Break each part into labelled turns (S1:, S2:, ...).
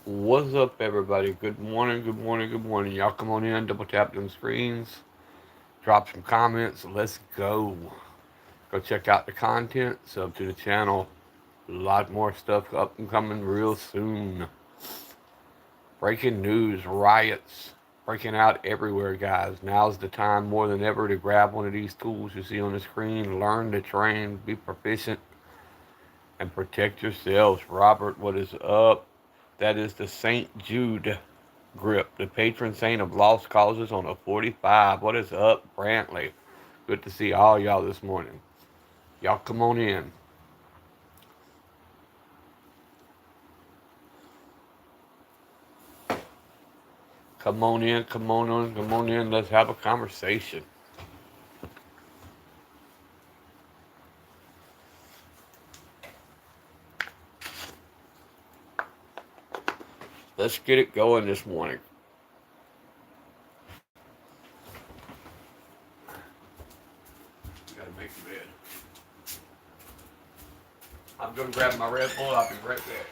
S1: What's up, everybody? Good morning, good morning, good morning. Y'all come on in, double tap them screens, drop some comments. Let's go. Go check out the content, sub to the channel. A lot more stuff up and coming real soon. Breaking news, riots breaking out everywhere, guys. Now's the time more than ever to grab one of these tools you see on the screen, learn to train, be proficient, and protect yourselves. Robert, what is up? That is the St. Jude grip, the patron saint of lost causes on a 45. What is up, Brantley? Good to see all y'all this morning. Y'all come on in. Come on in, come on in, come on in. Let's have a conversation. Let's get it going this morning. Gotta make the bed. I'm gonna grab my Red Bull. I'll be right back.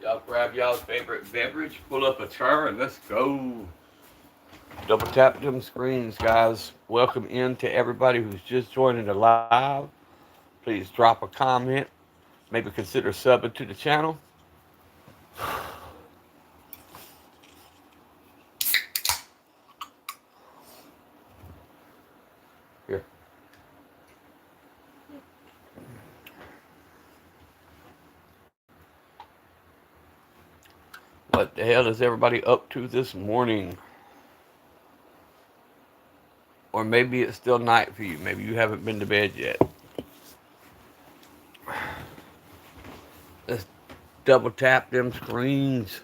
S1: Y'all grab y'all's favorite beverage, pull up a chair, and let's go. Double tap them screens, guys. Welcome in to everybody who's just joining the live. Please drop a comment. Maybe consider subbing to the channel. Here. What the hell is everybody up to this morning? Or maybe it's still night for you. Maybe you haven't been to bed yet. Let's double tap them screens.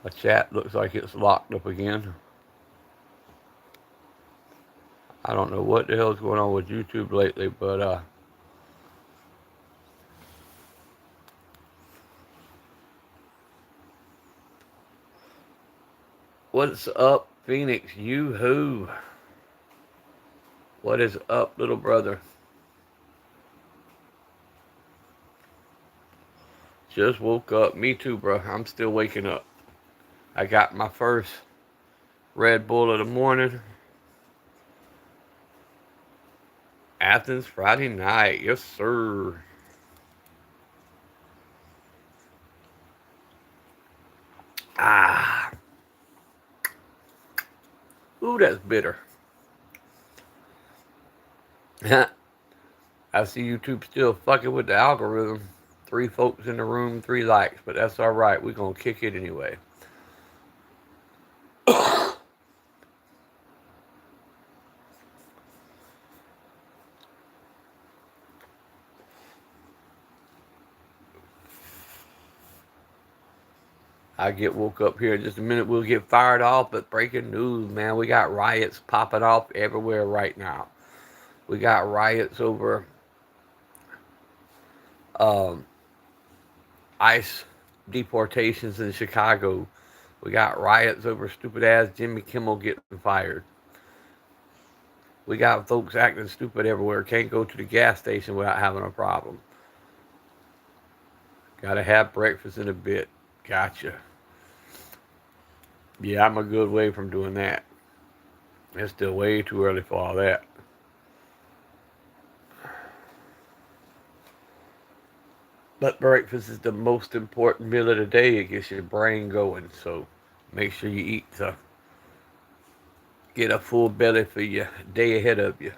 S1: My chat looks like it's locked up again. I don't know what the hell's going on with YouTube lately, but what's up, Phoenix? You who? What is up, little brother? Just woke up. Me too, bro. I'm still waking up. I got my first Red Bull of the morning. Athens Friday night. Yes, sir. Ah. Ooh, that's bitter. I see YouTube still fucking with the algorithm. 3 folks in the room, 3 likes, but that's all right. We're going to kick it anyway. I get woke up here in just a minute. We'll get fired off, but breaking news, man. We got riots popping off everywhere right now. We got riots over um, ICE deportations in Chicago. We got riots over stupid ass Jimmy Kimmel getting fired. We got folks acting stupid everywhere. Can't go to the gas station without having a problem. Gotta have breakfast in a bit. Gotcha. Yeah, I'm a good way from doing that. It's still way too early for all that. But breakfast is the most important meal of the day. It gets your brain going. So make sure you eat to get a full belly for your day ahead of you.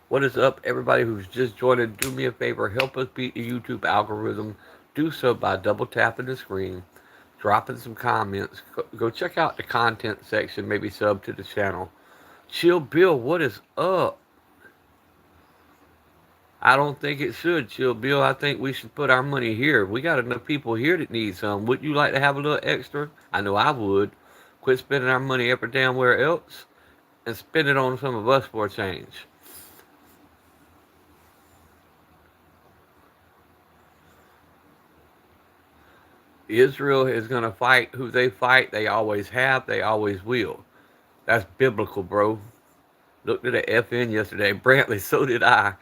S1: What is up, everybody who's just joining? Do me a favor, help us beat the YouTube algorithm. Do so by double tapping the screen, dropping some comments. Go check out the content section, maybe sub to the channel. Chill Bill, what is up? I don't think it should, Chill Bill. I think we should put our money here. We got enough people here that need some. Wouldn't you like to have a little extra? I know I would. Quit spending our money every damn where else and spend it on some of us for a change. Israel is going to fight who they fight. They always have. They always will. That's biblical, bro. Looked at the FN yesterday. Brantley, so did I.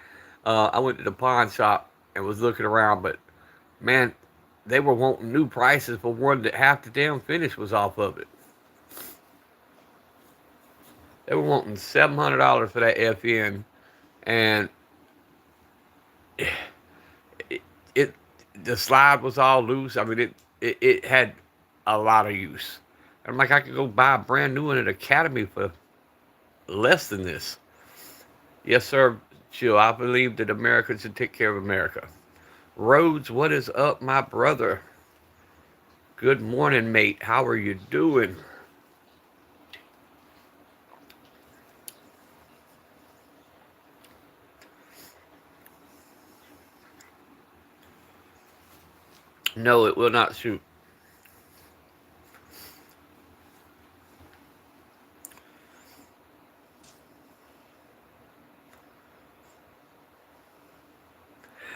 S1: I went to the pawn shop and was looking around, but man, they were wanting new prices for one that half the damn finish was off of it. They were wanting $700 for that FN, and it, it the slide was all loose. I mean, it had a lot of use. I'm like, I could go buy a brand new one at Academy for less than this. Yes, sir. Chill. I believe that America should take care of America. Rhodes, what is up, my brother? Good morning, mate. How are you doing? No, it will not shoot.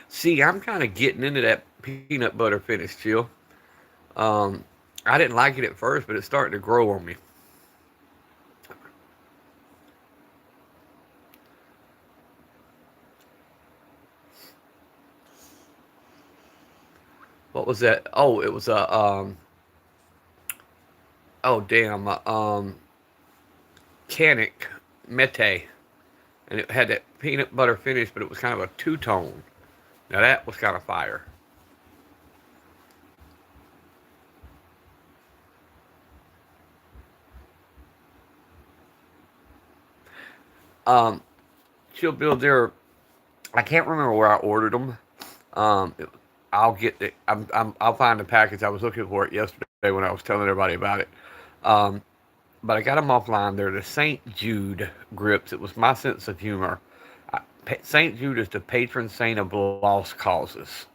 S1: See, I'm kind of getting into that peanut butter finish, Chill. Um, I didn't like it at first, but it's starting to grow on me. What was that? Oh, it was a oh damn, Canic Mete, and it had that peanut butter finish, but it was kind of a two tone. Now that was kind of fire. Um, Chill Bill, there. I can't remember where I ordered them. It, I'll get it. I'll find the package. I was looking for it yesterday when I was telling everybody about it. Um, but I got them offline. They're the St. Jude grips. It was my sense of humor. St. Jude is the patron saint of lost causes.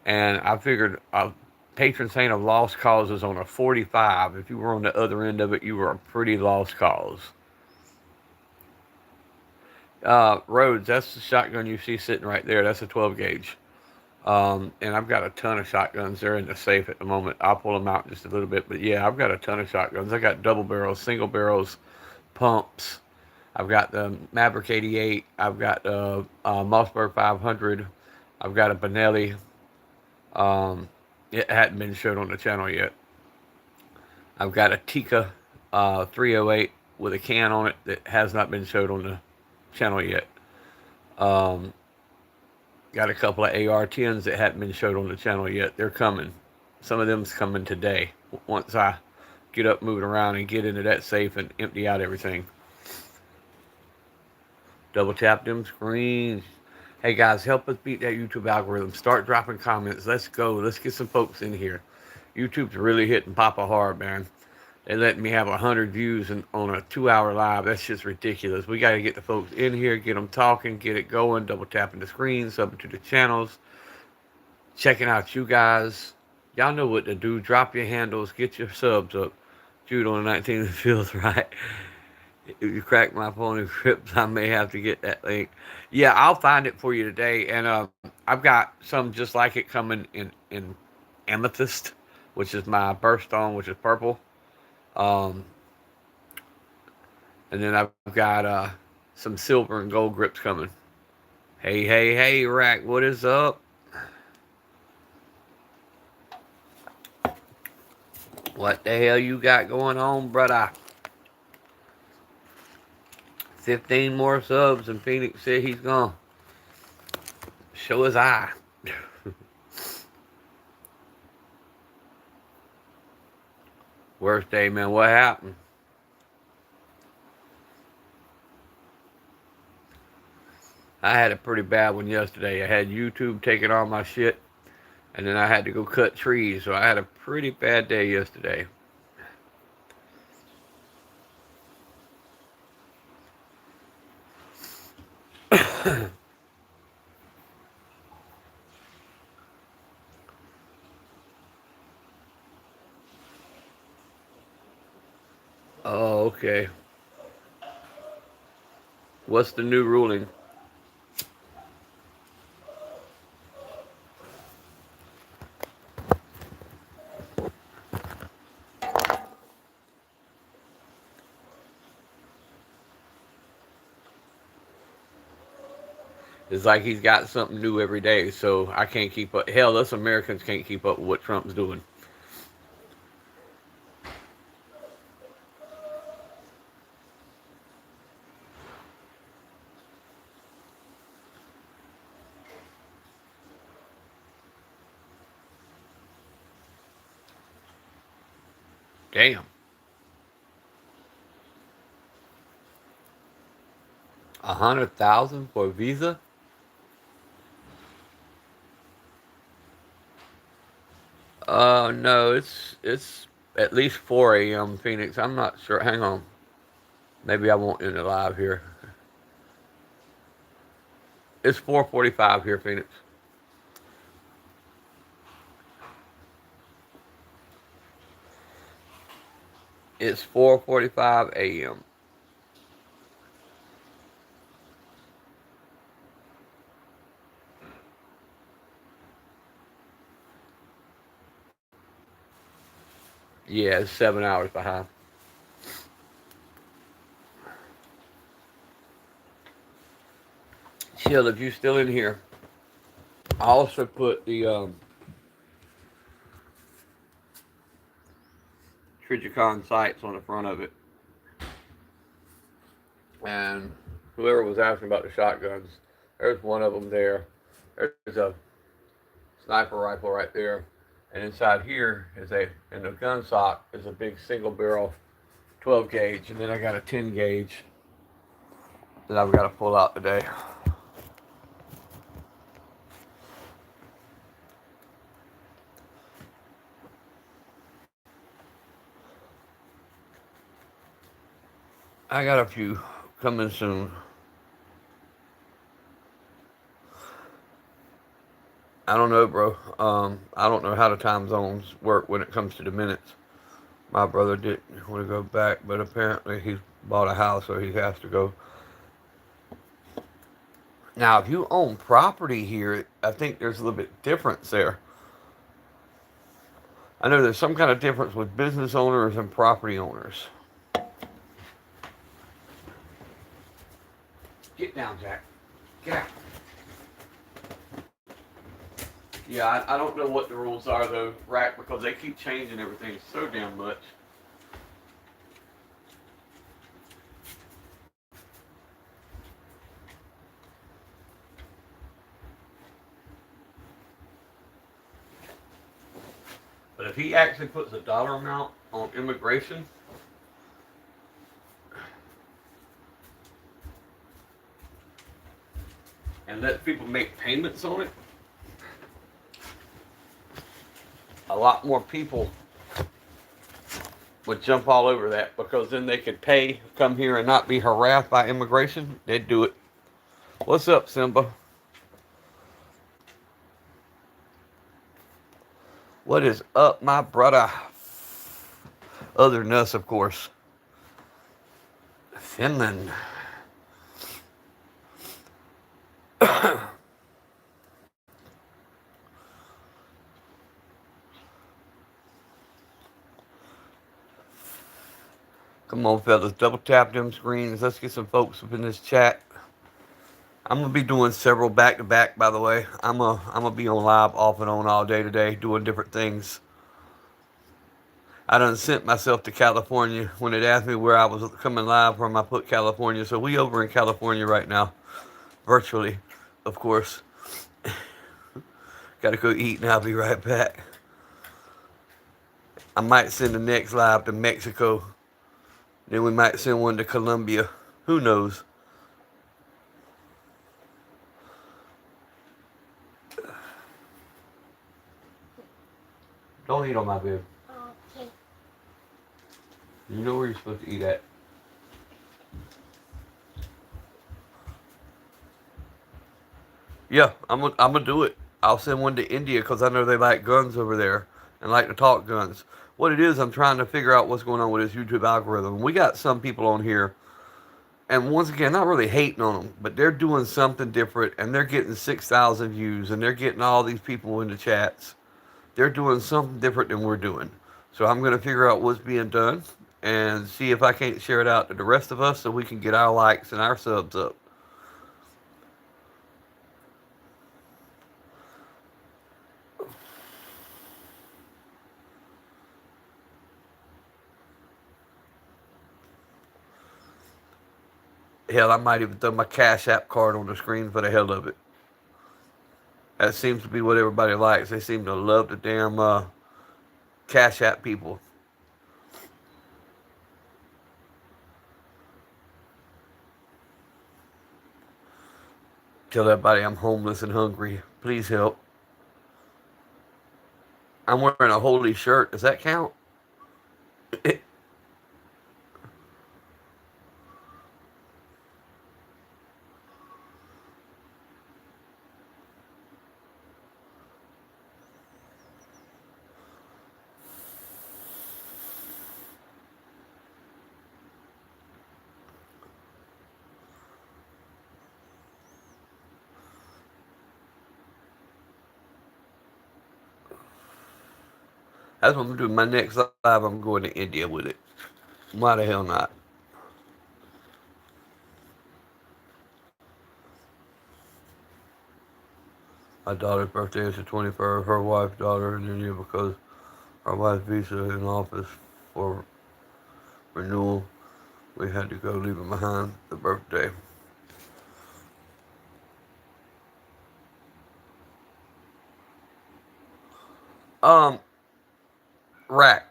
S1: And I figured a patron saint of lost causes on a 45, if you were on the other end of it, you were a pretty lost cause. Rhodes, that's the shotgun you see sitting right there. That's a 12 gauge. And I've got a ton of shotguns. They're in the safe at the moment. I'll pull them out in just a little bit. But yeah, I've got a ton of shotguns. I got double barrels, single barrels, pumps. I've got the Maverick 88. I've got the Mossberg 500. I've got a Benelli. Um, it hadn't been shown on the channel yet. I've got a Tika 308 with a can on it that has not been showed on the channel yet. Um, got a couple of AR-10s that hadn't been showed on the channel yet. They're coming. Some of them's coming today. Once I get up, moving around, and get into that safe and empty out everything. Double tap them screens. Hey guys, help us beat that YouTube algorithm. Start dropping comments. Let's go. Let's get some folks in here. YouTube's really hitting Papa hard, man. They letting me have 100 views on a 2-hour live. That's just ridiculous. We got to get the folks in here, get them talking, get it going, double tapping the screen, subbing to the channels, checking out you guys. Y'all know what to do. Drop your handles, get your subs up. Jude on the 19th feels right. If you crack my phone in crypts, I may have to get that link. Yeah, I'll find it for you today. And I've got some just like it coming in amethyst, which is my birthstone, which is purple. Um, and then I've got some silver and gold grips coming. Hey, hey, hey, Rack, what is up? What the hell you got going on, brother? 15 more subs, and Phoenix said he's gonna show his eye. Worst day, man. What happened? I had a pretty bad one yesterday. I had YouTube taking all my shit, and then I had to go cut trees, so I had a pretty bad day yesterday. Oh, okay. What's the new ruling? It's like he's got something new every day, so I can't keep up. Hell, us Americans can't keep up with what Trump's doing. Damn. 100,000 for a visa? No, it's at least 4 a.m. Phoenix. I'm not sure. Hang on. Maybe I won't end it live here. It's 4:45 here, Phoenix. It's 4:45 a.m. Yeah, it's 7 hours behind. Chill, if you're still in here, I also put the Trigicon sights on the front of it. And whoever was asking about the shotguns, there's one of them there. There's a sniper rifle right there. And inside here is in the gun sock is a big single barrel 12 gauge. And then I got a 10 gauge that I've got to pull out today. I got a few coming soon. I don't know, bro. I don't know how the time zones work when it comes to the minutes. My brother didn't want to go back, but apparently he's bought a house, so he has to go. Now, if you own property here, I think there's a little bit difference there. I know there's some kind of difference with business owners and property owners. Get down, Jack. Get out. Yeah, I don't know what the rules are though, Rack, because they keep changing everything so damn much. But if he actually puts a dollar amount on immigration, and lets people make payments on it, a lot more people would jump all over that because then they could pay, come here and not be harassed by immigration. They'd do it. What's up, Simba? What is up, my brother? Other than us, of course. Finland. Come on, fellas. Double tap them screens. Let's get some folks up in this chat. I'm going to be doing several back-to-back, by the way. I'm gonna be on live off and on all day today, doing different things. I done sent myself to California. When it asked me where I was coming live from, I put California. So we over in California right now. Virtually, of course. Gotta go eat and I'll be right back. I might send the next live to Mexico. Then we might send one to Colombia. Who knows? Don't eat on my bed. Okay. You know where you're supposed to eat at. Yeah, I'm gonna do it. I'll send one to India because I know they like guns over there and like to talk guns. What it is, I'm trying to figure out what's going on with this YouTube algorithm. We got some people on here, and once again, not really hating on them, but they're doing something different, and they're getting 6,000 views, and they're getting all these people in the chats. They're doing something different than we're doing. So I'm gonna figure out what's being done and see if I can't share it out to the rest of us so we can get our likes and our subs up. Hell, I might even throw my Cash App card on the screen for the hell of it. That seems to be what everybody likes. They seem to love the damn Cash App people. Tell everybody I'm homeless and hungry. Please help. I'm wearing a holy shirt. Does that count? That's what I'm doing. My next live, I'm going to India with it. Why the hell not? My daughter's birthday is the 21st. Her wife's daughter in India because our wife's visa in office for renewal. We had to go leave it behind the birthday. Um, Rack,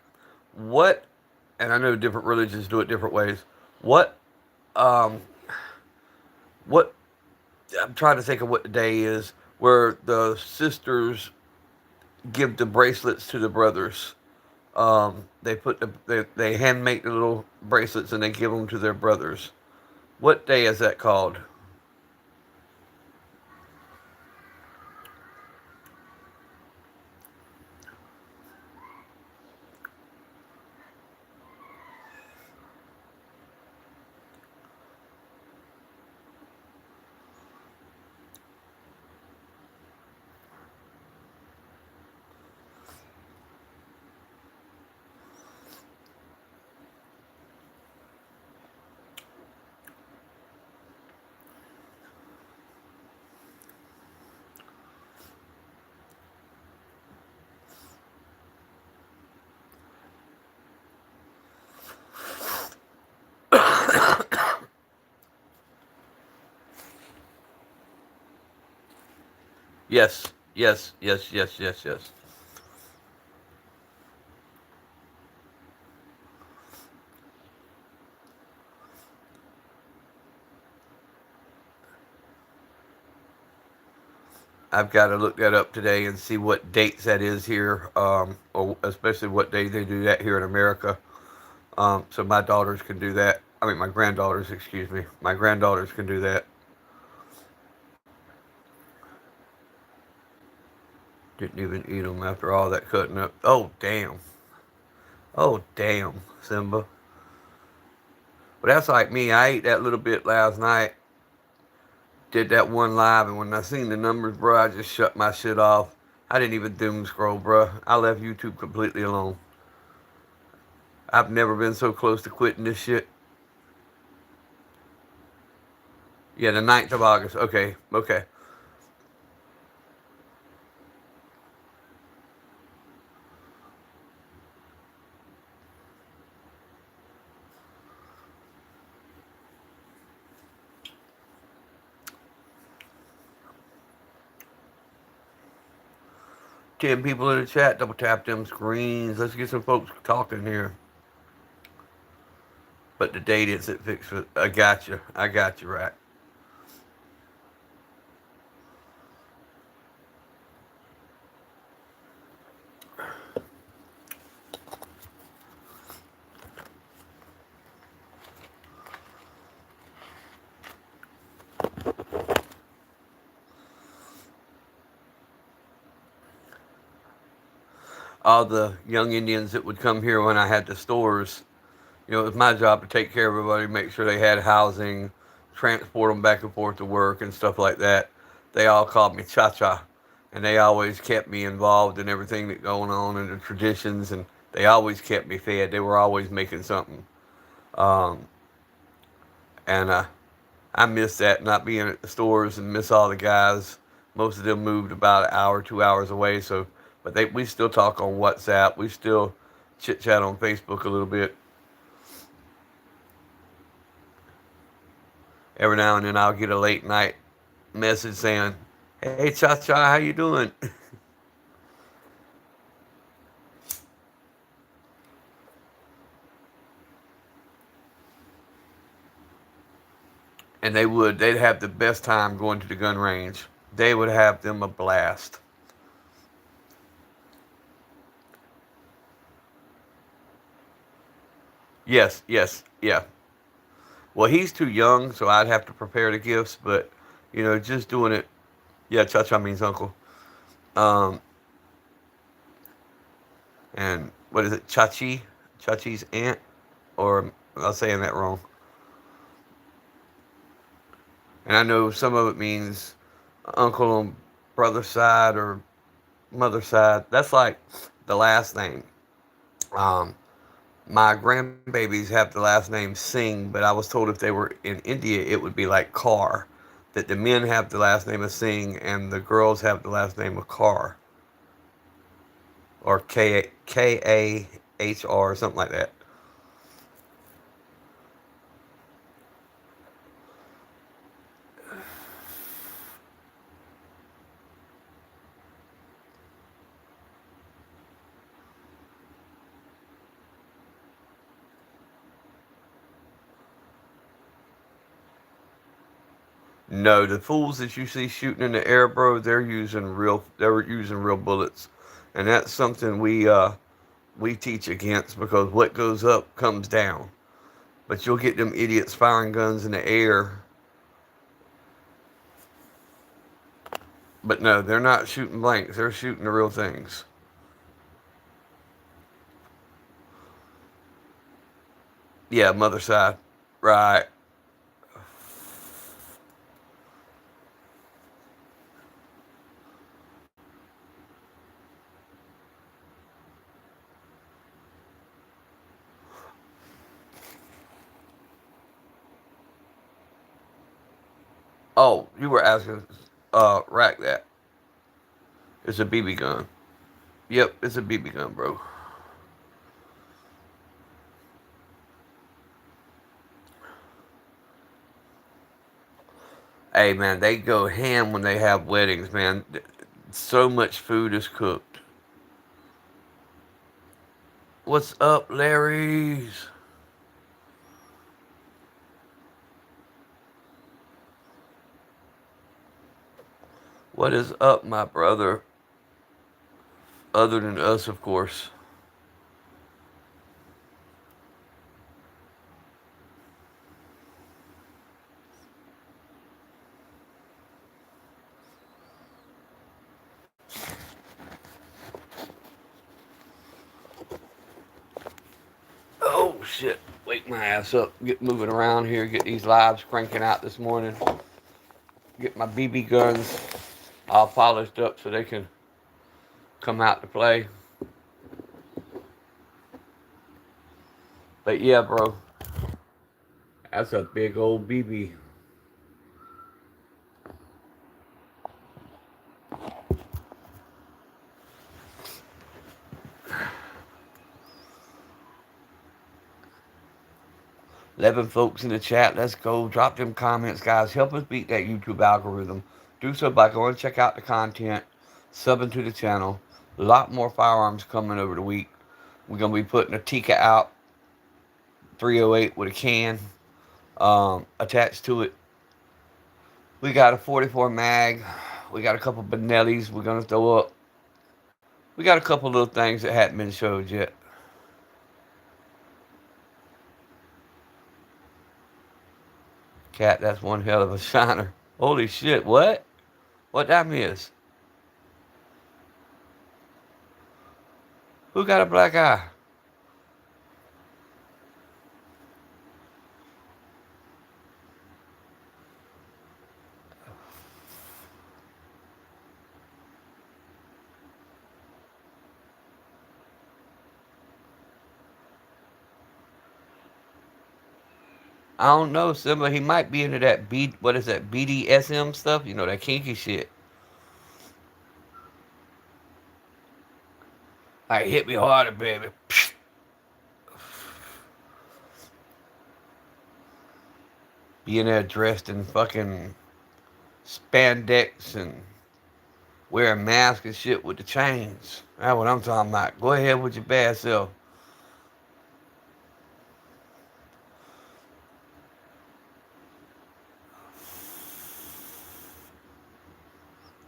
S1: what, and I know different religions do it different ways. What, um, what, I'm trying to think of what the day is where the sisters give the bracelets to the brothers. They put they hand make the little bracelets and they give them to their brothers. What day is that called? Yes, yes, yes, yes, yes, yes. I've got to look that up today and see what dates that is here, or especially what day they do that here in America. So my daughters can do that. I mean, my granddaughters, excuse me. My granddaughters can do that. Didn't even eat them after all that cutting up. Oh, damn. Oh, damn, Simba. But that's like me. I ate that little bit last night. Did that one live, and when I seen the numbers, bro, I just shut my shit off. I didn't even doom scroll, bro. I left YouTube completely alone. I've never been so close to quitting this shit. Yeah, the 9th of August. Okay, okay. 10 people in the chat. Double tap them screens. Let's get some folks talking here. But the date isn't fixed. I got you. I got you, right. all the young Indians that would come here when I had the stores. It was my job to take care of everybody, make sure they had housing, transport them back and forth to work and stuff like that. They all called me Cha Cha, and they always kept me involved in everything that going on and the traditions, and they always kept me fed. They were always making something, um, and I miss that, not being at the stores, and miss all the guys. Most of them moved about an hour, 2 hours away, so but we still talk on WhatsApp. We still chit chat on Facebook a little bit. Every now and then I'll get a late night message saying, "Hey Cha Cha, how you doing?" And they'd have the best time going to the gun range. They would have them a blast. Yes, yes, yeah. Well, he's too young, so I'd have to prepare the gifts, but just doing it. Yeah, Cha Cha means uncle. Um, and what is it, Chachi? Chachi's aunt, or I'm saying that wrong. And I know some of it means uncle on brother's side or mother's side. That's like the last name. Um, my grandbabies have the last name Singh, but I was told if they were in India, it would be like Carr. That the men have the last name of Singh and the girls have the last name of Carr, or Kahr, or something like that. No, the fools that you see shooting in the air, bro, they're using real bullets, and that's something we teach against, because what goes up comes down. But you'll get them idiots firing guns in the air. But no, they're not shooting blanks. They're shooting the real things. Yeah, mother side. Right. Oh, you were asking, rack that. It's a BB gun. Yep, it's a BB gun, bro. Hey, man, they go ham when they have weddings, man. So much food is cooked. What's up, Larry's? What is up, my brother? Other than us, of course. Oh, shit. Wake my ass up. Get moving around here. Get these lives cranking out this morning. Get my BB guns all polished up so they can come out to play. But yeah, bro, that's a big old BB. 11 folks in the chat. Let's go. Drop them comments, guys. Help us beat that YouTube algorithm. Do so by going and check out the content, subbing to the channel. A lot more firearms coming over the week. We're going to be putting a Tika out, 308 with a can attached to it. We got a 44 mag. We got a couple Benellis we're going to throw up. We got a couple little things that hadn't been showed yet. Cat, that's one hell of a shiner. Holy shit, what? What that miss? Who got a black eye? I don't know. Somebody he might be into that what is that BDSM stuff? You know that kinky shit. Like hit me harder, baby. Being there dressed in fucking spandex and wearing masks and shit with the chains. That's what I'm talking about. Go ahead with your bad self.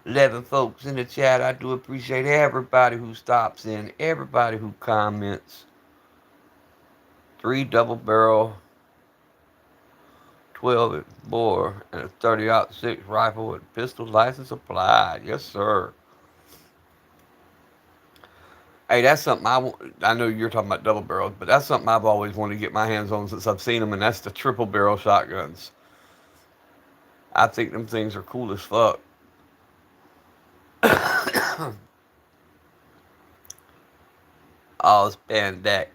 S1: 11 folks in the chat. I do appreciate everybody who stops in, everybody who comments. 3 double barrel, 12 bore, and a 30-06 rifle with pistol license applied. Yes, sir. Hey, that's something I know you're talking about double barrels, but that's something I've always wanted to get my hands on since I've seen them, and that's the triple barrel shotguns. I think them things are cool as fuck. All spandex.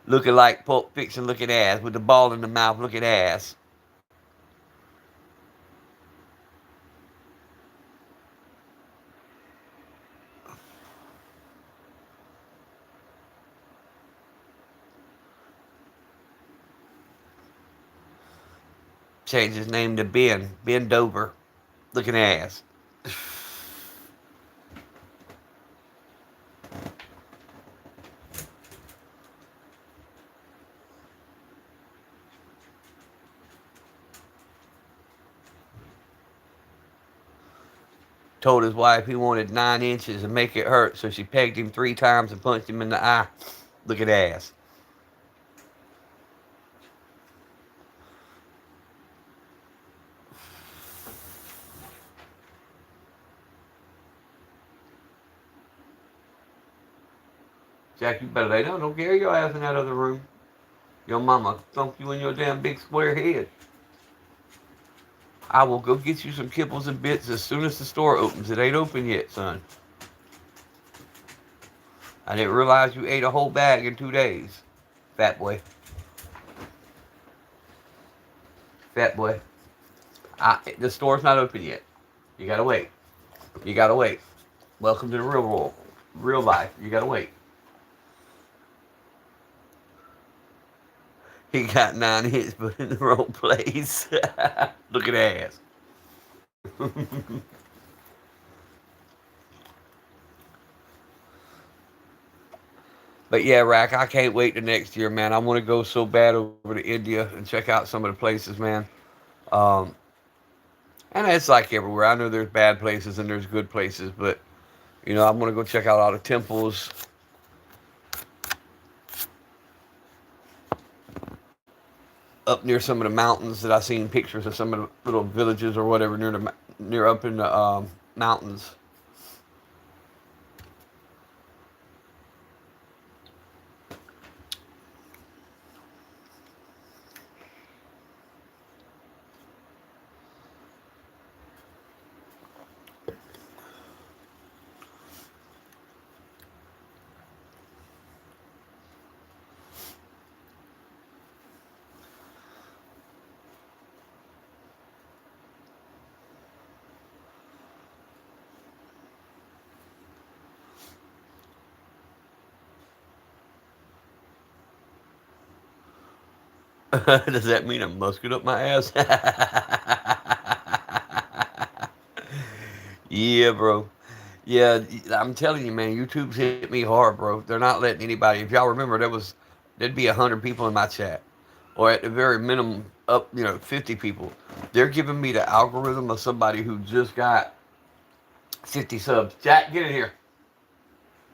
S1: Looking like Pulp Fiction looking ass with the ball in the mouth looking ass. Change his name to Ben. Ben Dover. Looking ass. Told his wife he wanted 9 inches and make it hurt, so she pegged him 3 times and punched him in the eye. Look at ass. Jack, you better lay down. Don't carry your ass in that other room. Your mama thump you in your damn big square head. I will go get you some kibbles and bits as soon as the store opens. It ain't open yet, son. I didn't realize you ate a whole bag in 2 days. Fat boy. Fat boy. The store's not open yet. You gotta wait. You gotta wait. Welcome to the real world. Real life. You gotta wait. He got 9 hits, but in the wrong place. Look at ass. But yeah, Rack, I can't wait to next year, man. I want to go so bad over to India and check out some of the places, man. Um, and it's like everywhere. I know there's bad places and there's good places, but you know, I'm gonna go check out all the temples. Up near some of the mountains that I've seen pictures of some of the little villages or whatever near up in the mountains. Does that mean I'm musking up my ass? Yeah, bro. Yeah, I'm telling you, man. YouTube's hit me hard, bro. They're not letting anybody. If y'all remember, there'd be 100 people in my chat, or at the very minimum, up 50 people. They're giving me the algorithm of somebody who just got 50 subs. Jack, get in here.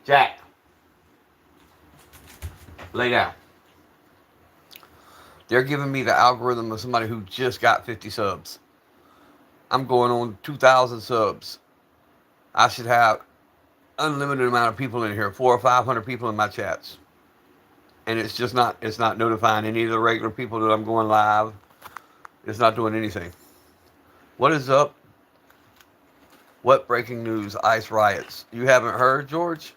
S1: Jack, lay down. They're giving me the algorithm of somebody who just got 50 subs. I'm going on 2,000 subs. I should have unlimited amount of people in here, 400 or 500 people in my chats, and it's just not. It's not notifying any of the regular people that I'm going live. It's not doing anything. What is up? What breaking news? ICE riots. You haven't heard, George?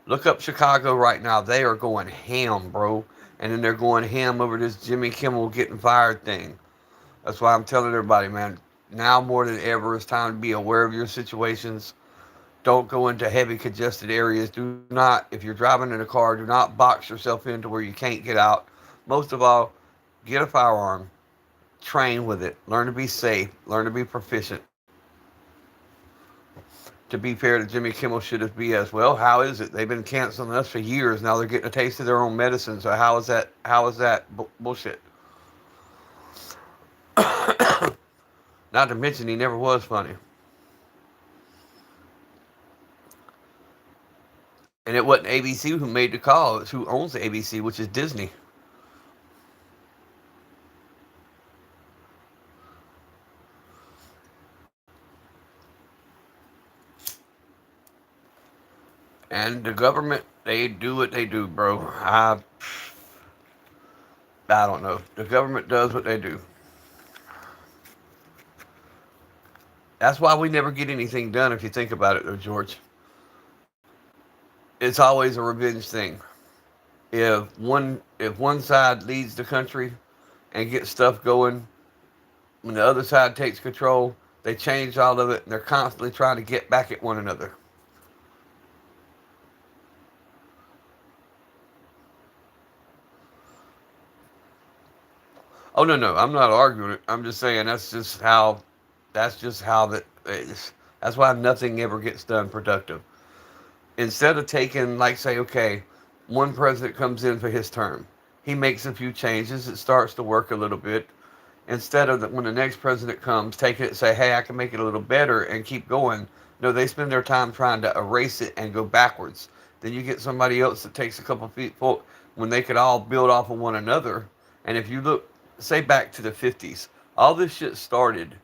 S1: Look up Chicago right now. They are going ham, bro. And then they're going ham over this Jimmy Kimmel getting fired thing. That's why I'm telling everybody, man, now more than ever, it's time to be aware of your situations. Don't go into heavy congested areas. Do not, if you're driving in a car, do not box yourself into where you can't get out. Most of all, get a firearm. Train with it. Learn to be safe. Learn to be proficient. To be fair to Jimmy Kimmel, should it be as well? How is it? They've been canceling us for years. Now they're getting a taste of their own medicine. So how is that? How is that bullshit? Not to mention he never was funny. And it wasn't ABC who made the call. It's who owns the ABC, which is Disney. And the government, they do what they do, bro. I don't know. The government does what they do. That's why we never get anything done. If you think about it, though, George, it's always a revenge thing. If one side leads the country and gets stuff going, when the other side takes control, they change all of it, and they're constantly trying to get back at one another. Oh no, no, I'm not arguing it. I'm just saying that's just how that is. That's why nothing ever gets done productive. Instead of taking, like, say, okay, one president comes in for his term, he makes a few changes, it starts to work a little bit. Instead of when the next president comes, take it and say, hey, I can make it a little better and keep going. No, they spend their time trying to erase it and go backwards. Then you get somebody else that takes a couple feet forward when they could all build off of one another. And if you look, say, back to the 50s, all this shit started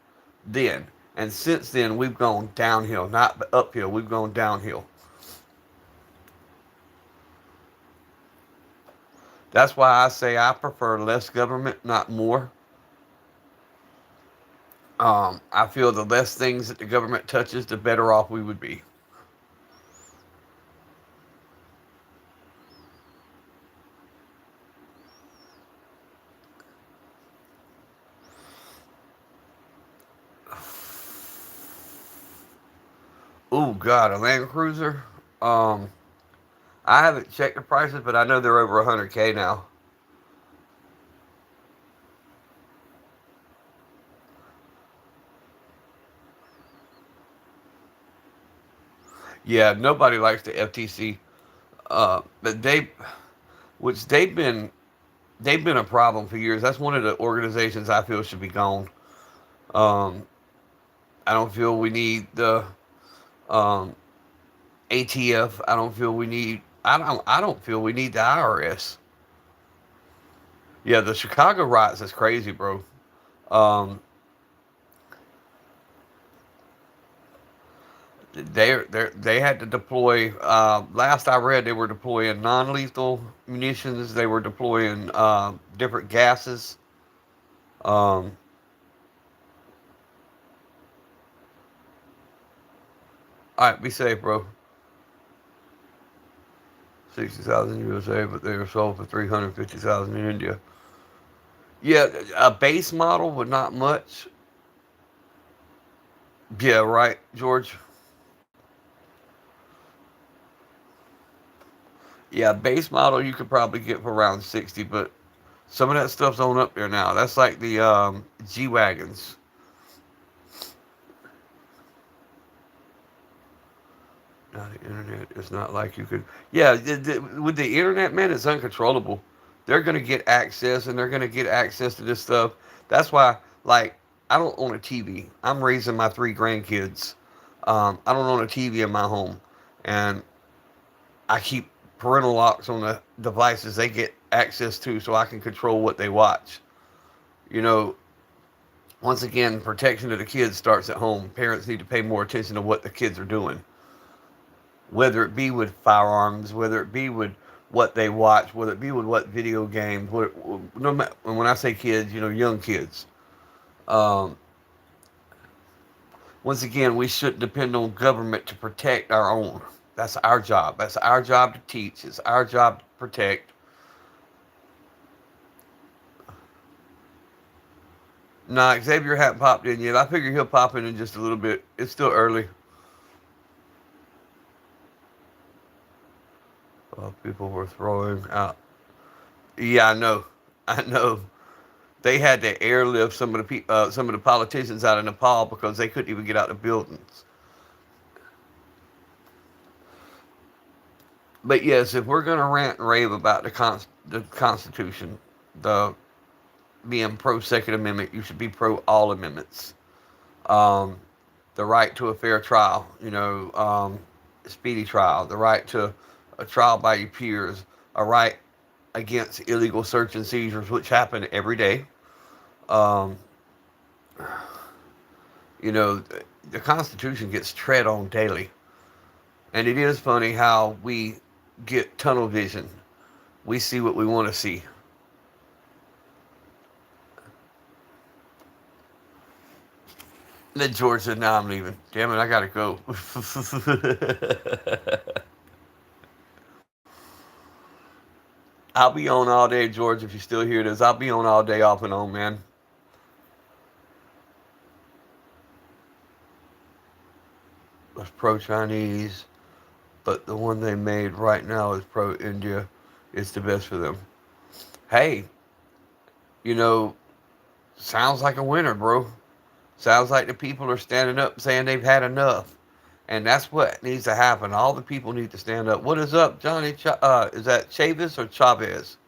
S1: then. And since then, we've gone downhill, not uphill, we've gone downhill. That's why I say I prefer less government, not more. I feel the less things that the government touches, the better off we would be. Oh God, a Land Cruiser. Um, I haven't checked the prices, but I know they're over 100K now. Yeah, nobody likes the FTC, but which they've been a problem for years. That's one of the organizations I feel should be gone. Um, I don't feel we need the um, ATF. I don't feel we need. I don't feel we need the IRS. Yeah, the Chicago riots is crazy, bro. Um, they had to deploy. Last I read, they were deploying non-lethal munitions. They were deploying different gases. Um, all right, be safe, bro. 60,000 USA, but they were sold for 350,000 in India. Yeah, a base model, but not much. Yeah, right, George. Yeah, base model you could probably get for around 60, but some of that stuff's on up there now. That's like the G wagons. Now the internet is not like you could. Yeah, with the internet, man, it's uncontrollable. They're gonna get access, and they're gonna get access to this stuff. That's why, like, I don't own a TV. I'm raising my three grandkids. I don't own a TV in my home, and I keep parental locks on the devices. They get access to so I can control what they watch. You know, once again, protection of the kids starts at home. Parents need to pay more attention to what the kids are doing, whether it be with firearms, whether it be with what they watch, whether it be with what video games. No matter, when I say kids, young kids. Um, Once again, we shouldn't depend on government to protect our own. That's our job. That's our job to teach. It's our job to protect. Nah, Xavier hadn't popped in yet. I figure he'll pop in just a little bit. It's still early. People were throwing out. Yeah, I know. I know. They had to airlift some of the politicians out of Nepal because they couldn't even get out of buildings. But yes, if we're gonna rant and rave about the Constitution, the being pro Second Amendment, you should be pro all amendments. Um, the right to a fair trial, speedy trial, the right to a trial by your peers, a right against illegal search and seizures, which happen every day. Um, you know, the Constitution gets tread on daily. And it is funny how we get tunnel vision. We see what we want to see. Then George said, "Now I'm leaving. Damn it, I gotta go." I'll be on all day, George. If you still hear this, I'll be on all day, off and on, man. It's pro-Chinese, but the one they made right now is pro-India. It's the best for them. Hey, you know, sounds like a winner, bro. Sounds like the people are standing up saying they've had enough. And that's what needs to happen. All the people need to stand up. What is up, Johnny? Is that Chavis or Chavez?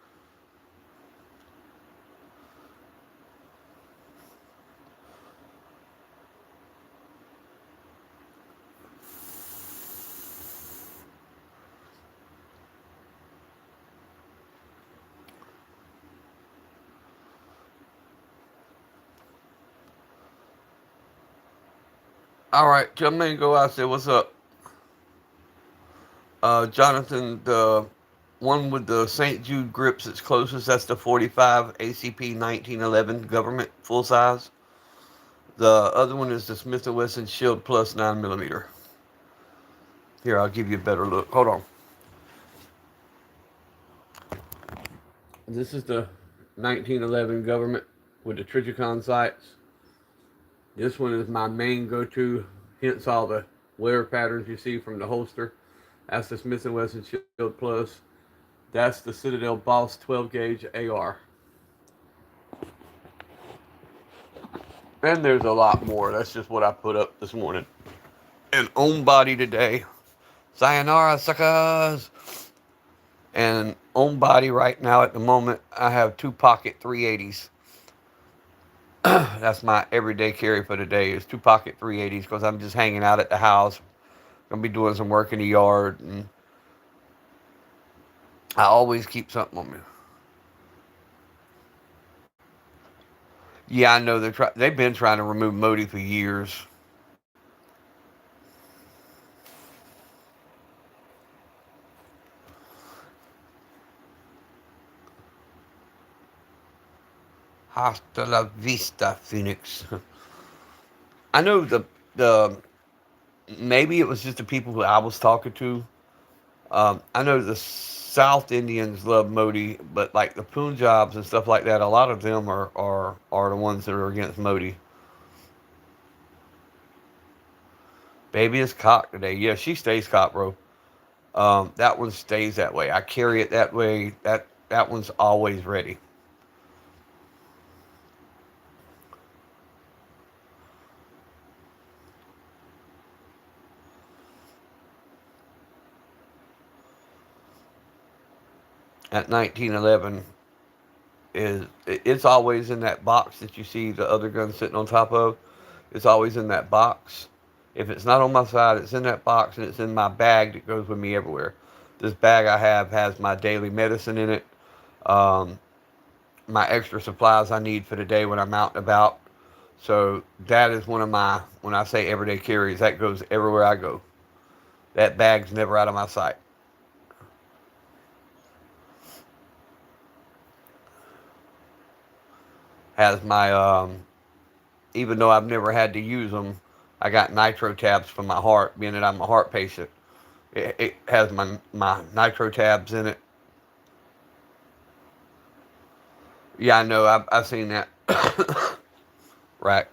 S1: All right, Jamingo, I said, what's up? Jonathan, the one with the St. Jude grips that's closest, that's the 45 ACP 1911 government full size. The other one is the Smith & Wesson Shield Plus 9mm. Here, I'll give you a better look. Hold on. This is the 1911 government with the Trigicon sights. This one is my main go-to, hence all the wear patterns you see from the holster. That's the Smith & Wesson Shield Plus. That's the Citadel Boss 12 gauge AR. And there's a lot more. That's just what I put up this morning. And on body today. Sayonara, suckers! And on body right now at the moment, I have 2 pocket 380s. That's my everyday carry for today is 2 pocket 380s because I'm just hanging out at the house. Gonna be doing some work in the yard, and I always keep something on me. Yeah, I know they've been trying to remove Modi for years. Hasta la vista, Phoenix. I know the maybe it was just the people who I was talking to. I know the South Indians love Modi, but like the Punjabs and stuff like that, a lot of them are the ones that are against Modi. Baby is cocked today. Yeah, she stays cocked, bro. That one stays that way. I carry it that way. That one's always ready. At 1911 it's always in that box that you see the other gun sitting on top of. It's always in that box. If it's not on my side, it's in that box, and it's in my bag that goes with me everywhere. This bag I have has my daily medicine in it. um, my extra supplies I need for the day when I'm out and about. So that is one of my, when I say everyday carries, that goes everywhere I go. That bag's never out of my sight. Has my, even though I've never had to use them, I got nitro tabs for my heart, being that I'm a heart patient. It has my nitro tabs in it. Yeah, I know. I've seen that. Right.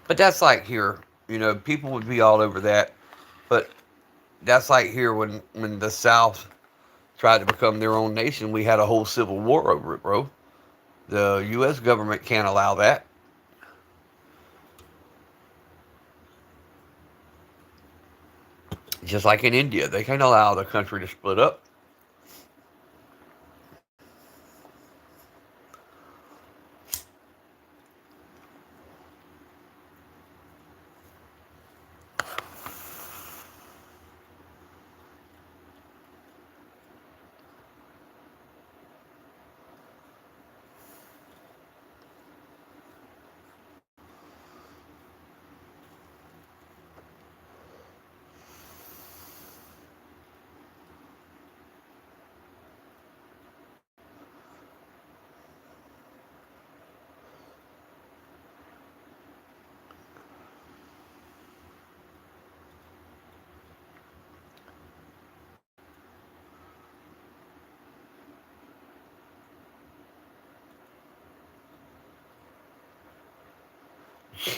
S1: But that's like here. People would be all over that. But that's like here when the South tried to become their own nation, we had a whole civil war over it, bro. The U.S. government can't allow that. Just like in India, they can't allow the country to split up.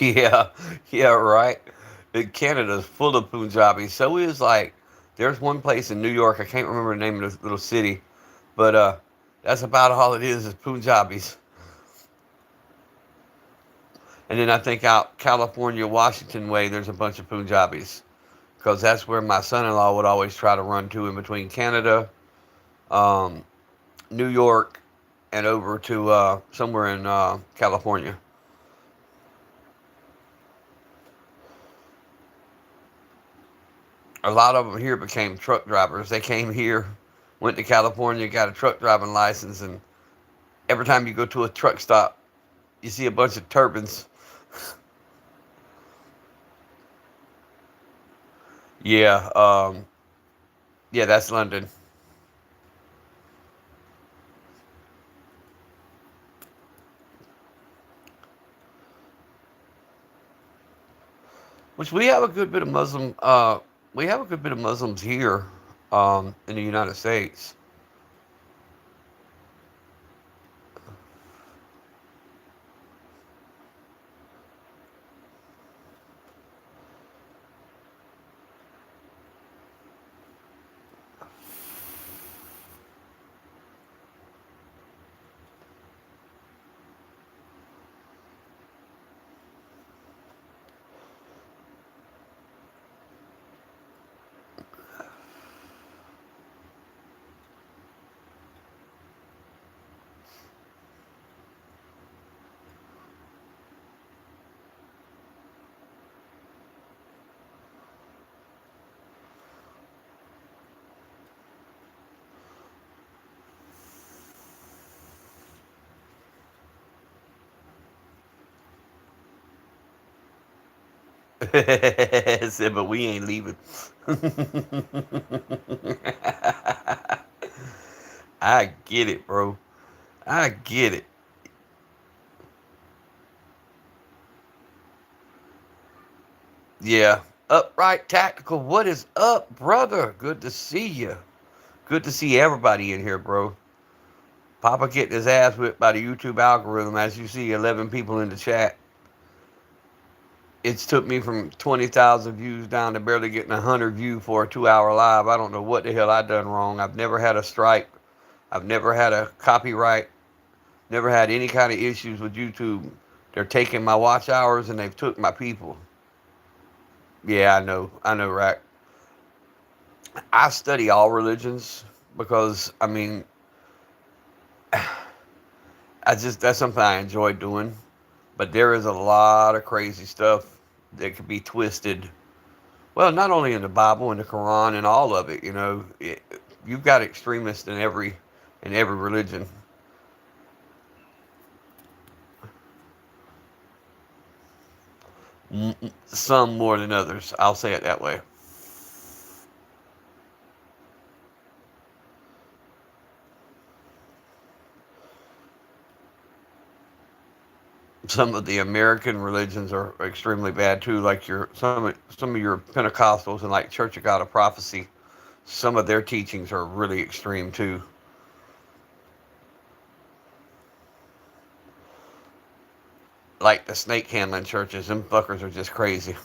S1: Yeah, yeah, right. Canada's full of Punjabis. So is like, there's one place in New York. I can't remember the name of the little city, but that's about all it is Punjabis. And then I think out California, Washington way, there's a bunch of Punjabis because that's where my son-in-law would always try to run to in between Canada, um, New York, and over to somewhere in California. A lot of them here became truck drivers. They came here, went to California, got a truck driving license, and every time you go to a truck stop, you see a bunch of turbans. Yeah, yeah, that's London. Which we have a good bit of Muslim. We have a good bit of Muslims here, in the United States. Said, but we ain't leaving. I get it, bro. I get it. Yeah. Upright Tactical, what is up, brother? Good to see you. Good to see everybody in here, bro. Papa getting his ass whipped by the YouTube algorithm. As you see, 11 people in the chat. It's took me from 20,000 views down to barely getting 100 views for a 2 hour live. I don't know what the hell I done wrong. I've never had a strike. I've never had a copyright. Never had any kind of issues with YouTube. They're taking my watch hours and they've took my people. Yeah, I know. I know, right? I study all religions because, I mean, that's something I enjoy doing. But there is a lot of crazy stuff that could be twisted. Well, not only in the Bible and the Quran and all of it, you've got extremists in every religion. Some more than others. I'll say it that way. Some of the American religions are extremely bad too. Like some of your Pentecostals and like Church of God of Prophecy. Some of their teachings are really extreme too. Like the snake handling churches, them fuckers are just crazy.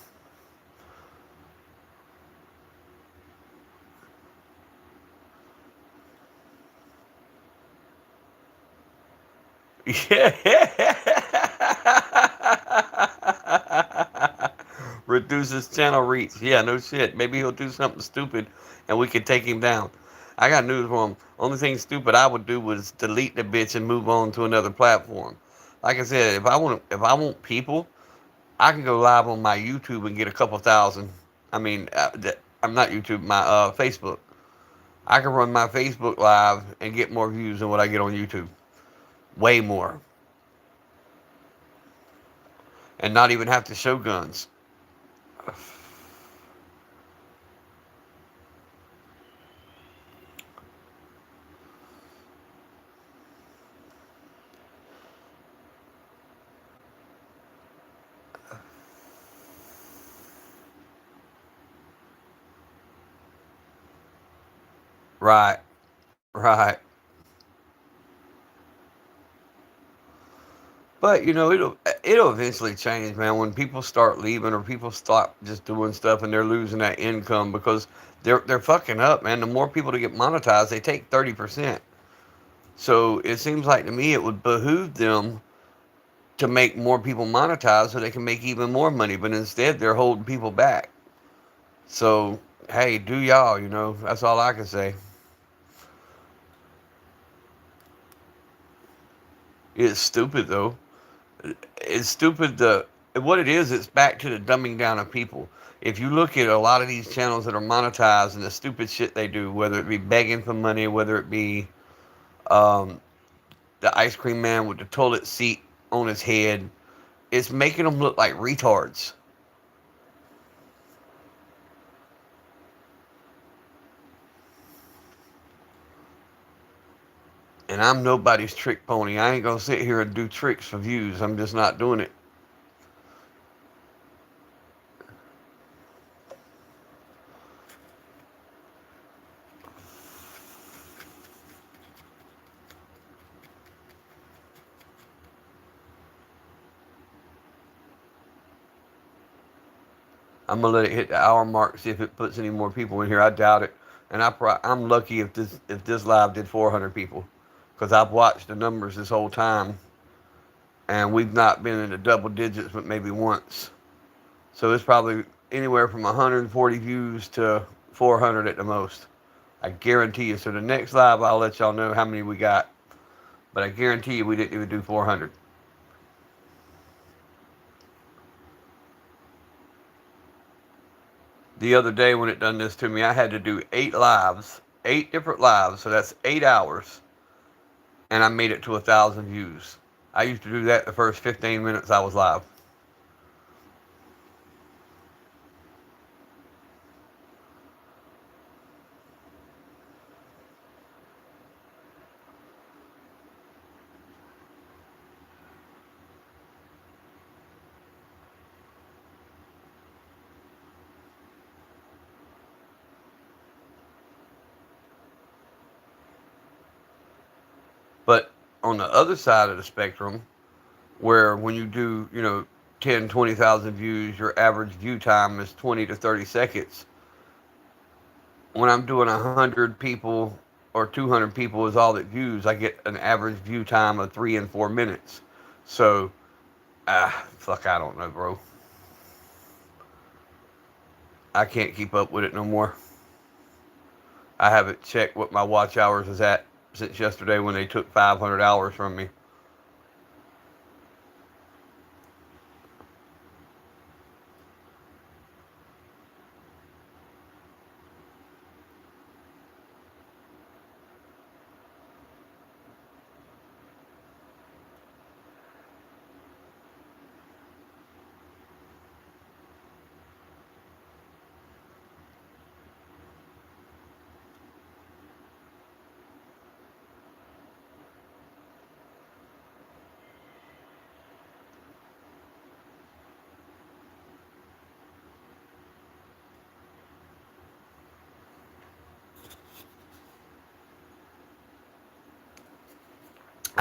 S1: Yeah. Reduces channel reach. Yeah, no shit. Maybe he'll do something stupid and we can take him down. I got news for him. Only thing stupid I would do was delete the bitch and move on to another platform. Like I said, if I want people, I can go live on my YouTube and get a couple thousand. I mean, I'm not YouTube, my Facebook. I can run my Facebook live and get more views than what I get on YouTube. Way more. And not even have to show guns. Right, right. But it'll eventually change, man. When people start leaving or people stop just doing stuff and they're losing that income because they're fucking up, man. The more people to get monetized, they take 30%. So it seems like to me it would behoove them to make more people monetize so they can make even more money. But instead, they're holding people back. So hey, do y'all? That's all I can say. It's stupid though. It's stupid. What it is, it's back to the dumbing down of people. If you look at a lot of these channels that are monetized and the stupid shit they do, whether it be begging for money, whether it be um, the ice cream man with the toilet seat on his head, it's making them look like retards. And I'm nobody's trick pony. I ain't gonna sit here and do tricks for views. I'm just not doing it. I'm gonna let it hit the hour mark, see if it puts any more people in here. I doubt it, and I'm lucky if this live did 400 people, because I've watched the numbers this whole time, and we've not been in the double digits, but maybe once. So it's probably anywhere from 140 views to 400 at the most. I guarantee you. So the next live, I'll let y'all know how many we got, but I guarantee you we didn't even do 400. The other day when it done this to me, I had to do 8 lives, 8 different lives, so that's 8 hours, and I made it to 1,000 views. I used to do that the first 15 minutes I was live. But on the other side of the spectrum, where when you do, 10, 20,000 views, your average view time is 20 to 30 seconds. When I'm doing 100 people or 200 people is all that views, I get an average view time of 3 and 4 minutes. So, fuck, I don't know, bro. I can't keep up with it no more. I haven't checked what my watch hours is at since yesterday when they took 500 hours from me.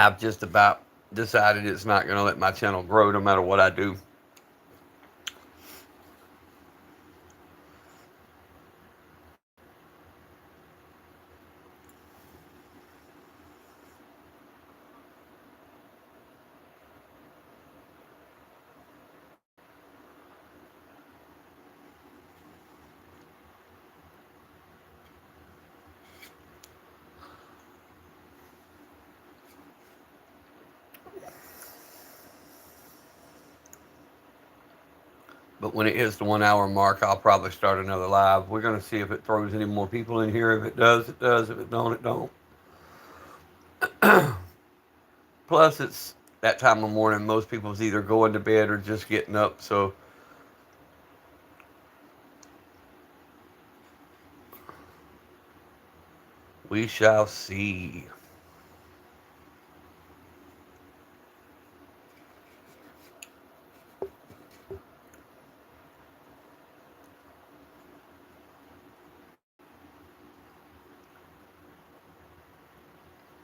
S1: I've just about decided it's not going to let my channel grow no matter what I do. But when it hits the 1 hour mark, I'll probably start another live. We're going to see if it throws any more people in here. If it does, it does. If it don't, it don't. Plus, it's that time of morning. Most people's either going to bed or just getting up. So we shall see.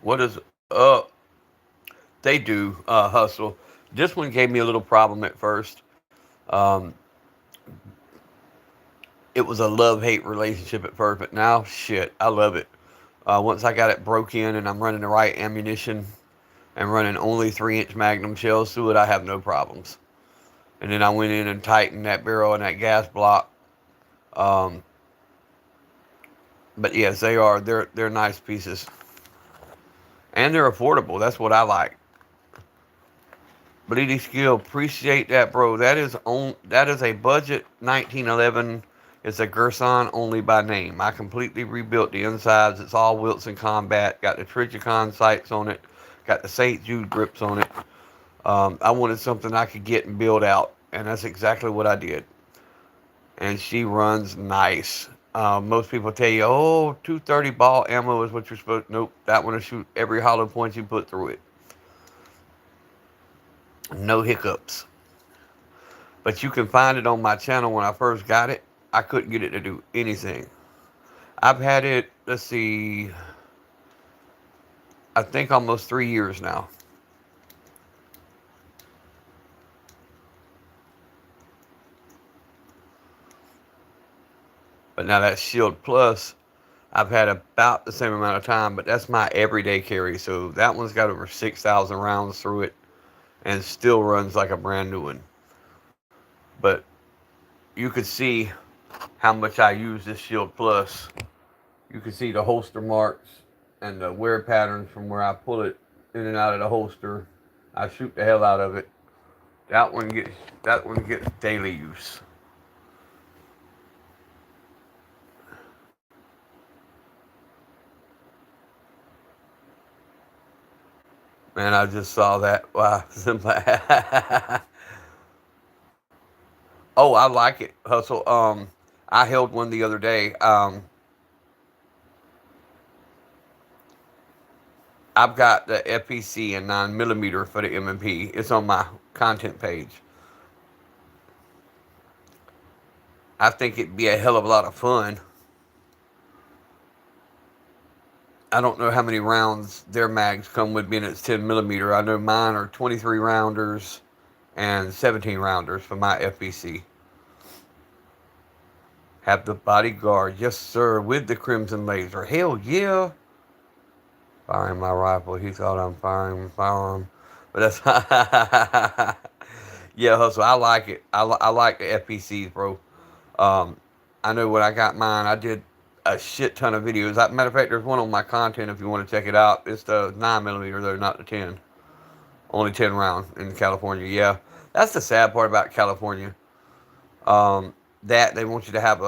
S1: What is up? They do hustle. This one gave me a little problem at first. Um, it was a love hate relationship at first, but now, shit, I love it. Once I got it broke in and I'm running the right ammunition and running only 3-inch Magnum shells through it, I have no problems. And then I went in and tightened that barrel and that gas block. Um, but yes, they are. They're nice pieces, and they're affordable. That's what I like. Bleedy Skill, appreciate that, bro. That is a budget 1911. It's a Gerson only by name. I completely rebuilt the insides. It's all Wilson Combat. Got the Trijicon sights on it. Got the St. Jude grips on it. I wanted something I could get and build out, and that's exactly what I did. And she runs nice. Most people tell you, oh, 230 ball ammo is what you're supposed to. Nope, that one will shoot every hollow point you put through it. No hiccups. But you can find it on my channel. When I first got it, I couldn't get it to do anything. I've had it, let's see, I think almost 3 years now. But now that Shield Plus, I've had about the same amount of time, but that's my everyday carry. So that one's got over 6,000 rounds through it and still runs like a brand new one. But you could see how much I use this Shield Plus. You can see the holster marks and the wear patterns from where I pull it in and out of the holster. I shoot the hell out of it. That one gets daily use. Man, I just saw that. Wow. Oh, I like it, Hustle. I held one the other day. I've got the FPC and 9mm for the M&P. It's on my content page. I think it'd be a hell of a lot of fun. I don't know how many rounds their mags come with being it's 10mm. I know mine are 23 rounders and 17 rounders for my FPC. Have the bodyguard, yes sir, with the crimson laser. Hell yeah. Firing my rifle. He thought I'm firing my firearm. But that's yeah, Hustle. I like it. I like the FPCs, bro. Um, I know when I got mine, I did a shit ton of videos. Matter of fact, there's one on my content if you want to check it out. It's the 9mm though, not the 10. Only 10 round in California. Yeah, that's the sad part about California. That they want you to have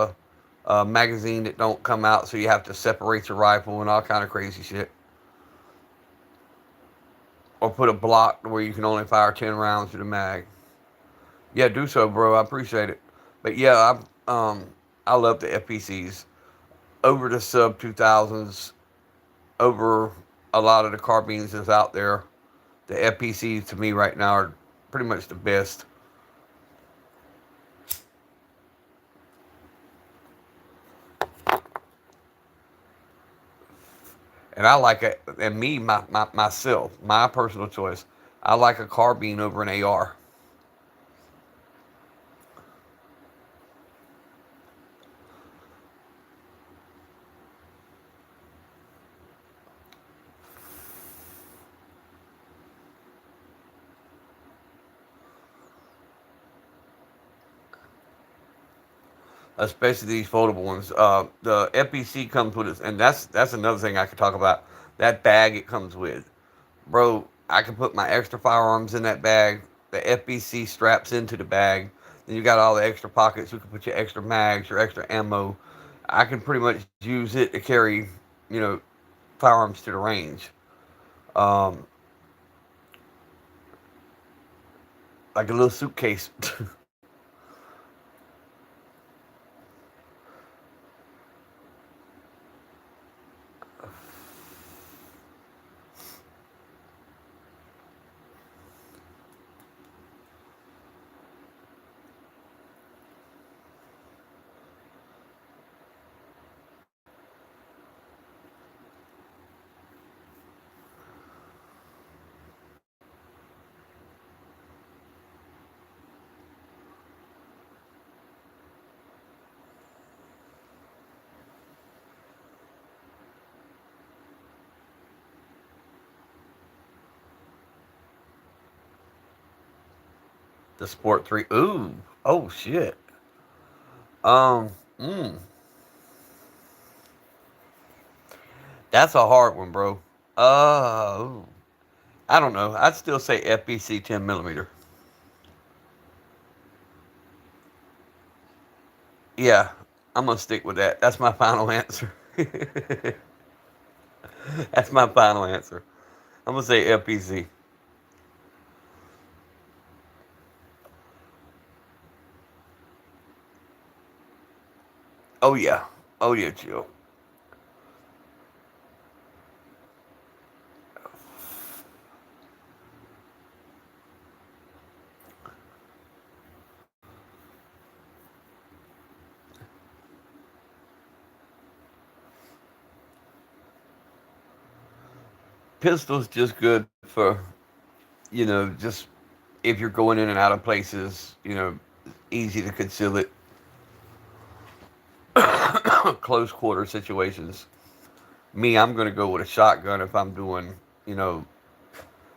S1: a magazine that don't come out, so you have to separate your rifle and all kind of crazy shit. Or put a block where you can only fire 10 rounds to the mag. Yeah, do so, bro. I appreciate it. But yeah, I love the FPCs over the sub 2000s, over a lot of the carbines that's out there. The FPCs to me right now are pretty much the best. And I like it, and me, myself, my personal choice, I like a carbine over an AR. Especially these foldable ones. The FPC comes with it, and that's another thing I could talk about. That bag it comes with, bro. I can put my extra firearms in that bag. The FPC straps into the bag. Then you got all the extra pockets. You can put your extra mags, your extra ammo. I can pretty much use it to carry, you know, firearms to the range. Um, like a little suitcase. The Sport 3. Ooh. Oh shit. Um. Mm, that's a hard one, bro. Uh. I don't know. I'd still say FPC 10 millimeter. Yeah, I'm gonna stick with that. That's my final answer. That's my final answer. I'm gonna say FPC. Oh yeah. Oh yeah, Jill. Pistol's just good for, just if you're going in and out of places, easy to conceal it. Close quarter situations. Me, I'm gonna go with a shotgun if I'm doing, you know,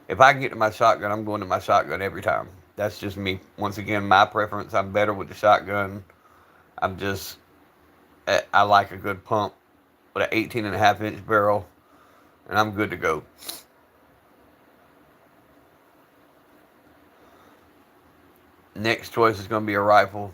S1: if I can get to my shotgun, I'm going to my shotgun every time. That's just me. Once again, my preference. I'm better with the shotgun. I'm just, I like a good pump with an 18.5 inch barrel, and I'm good to go. Next choice is going to be a rifle.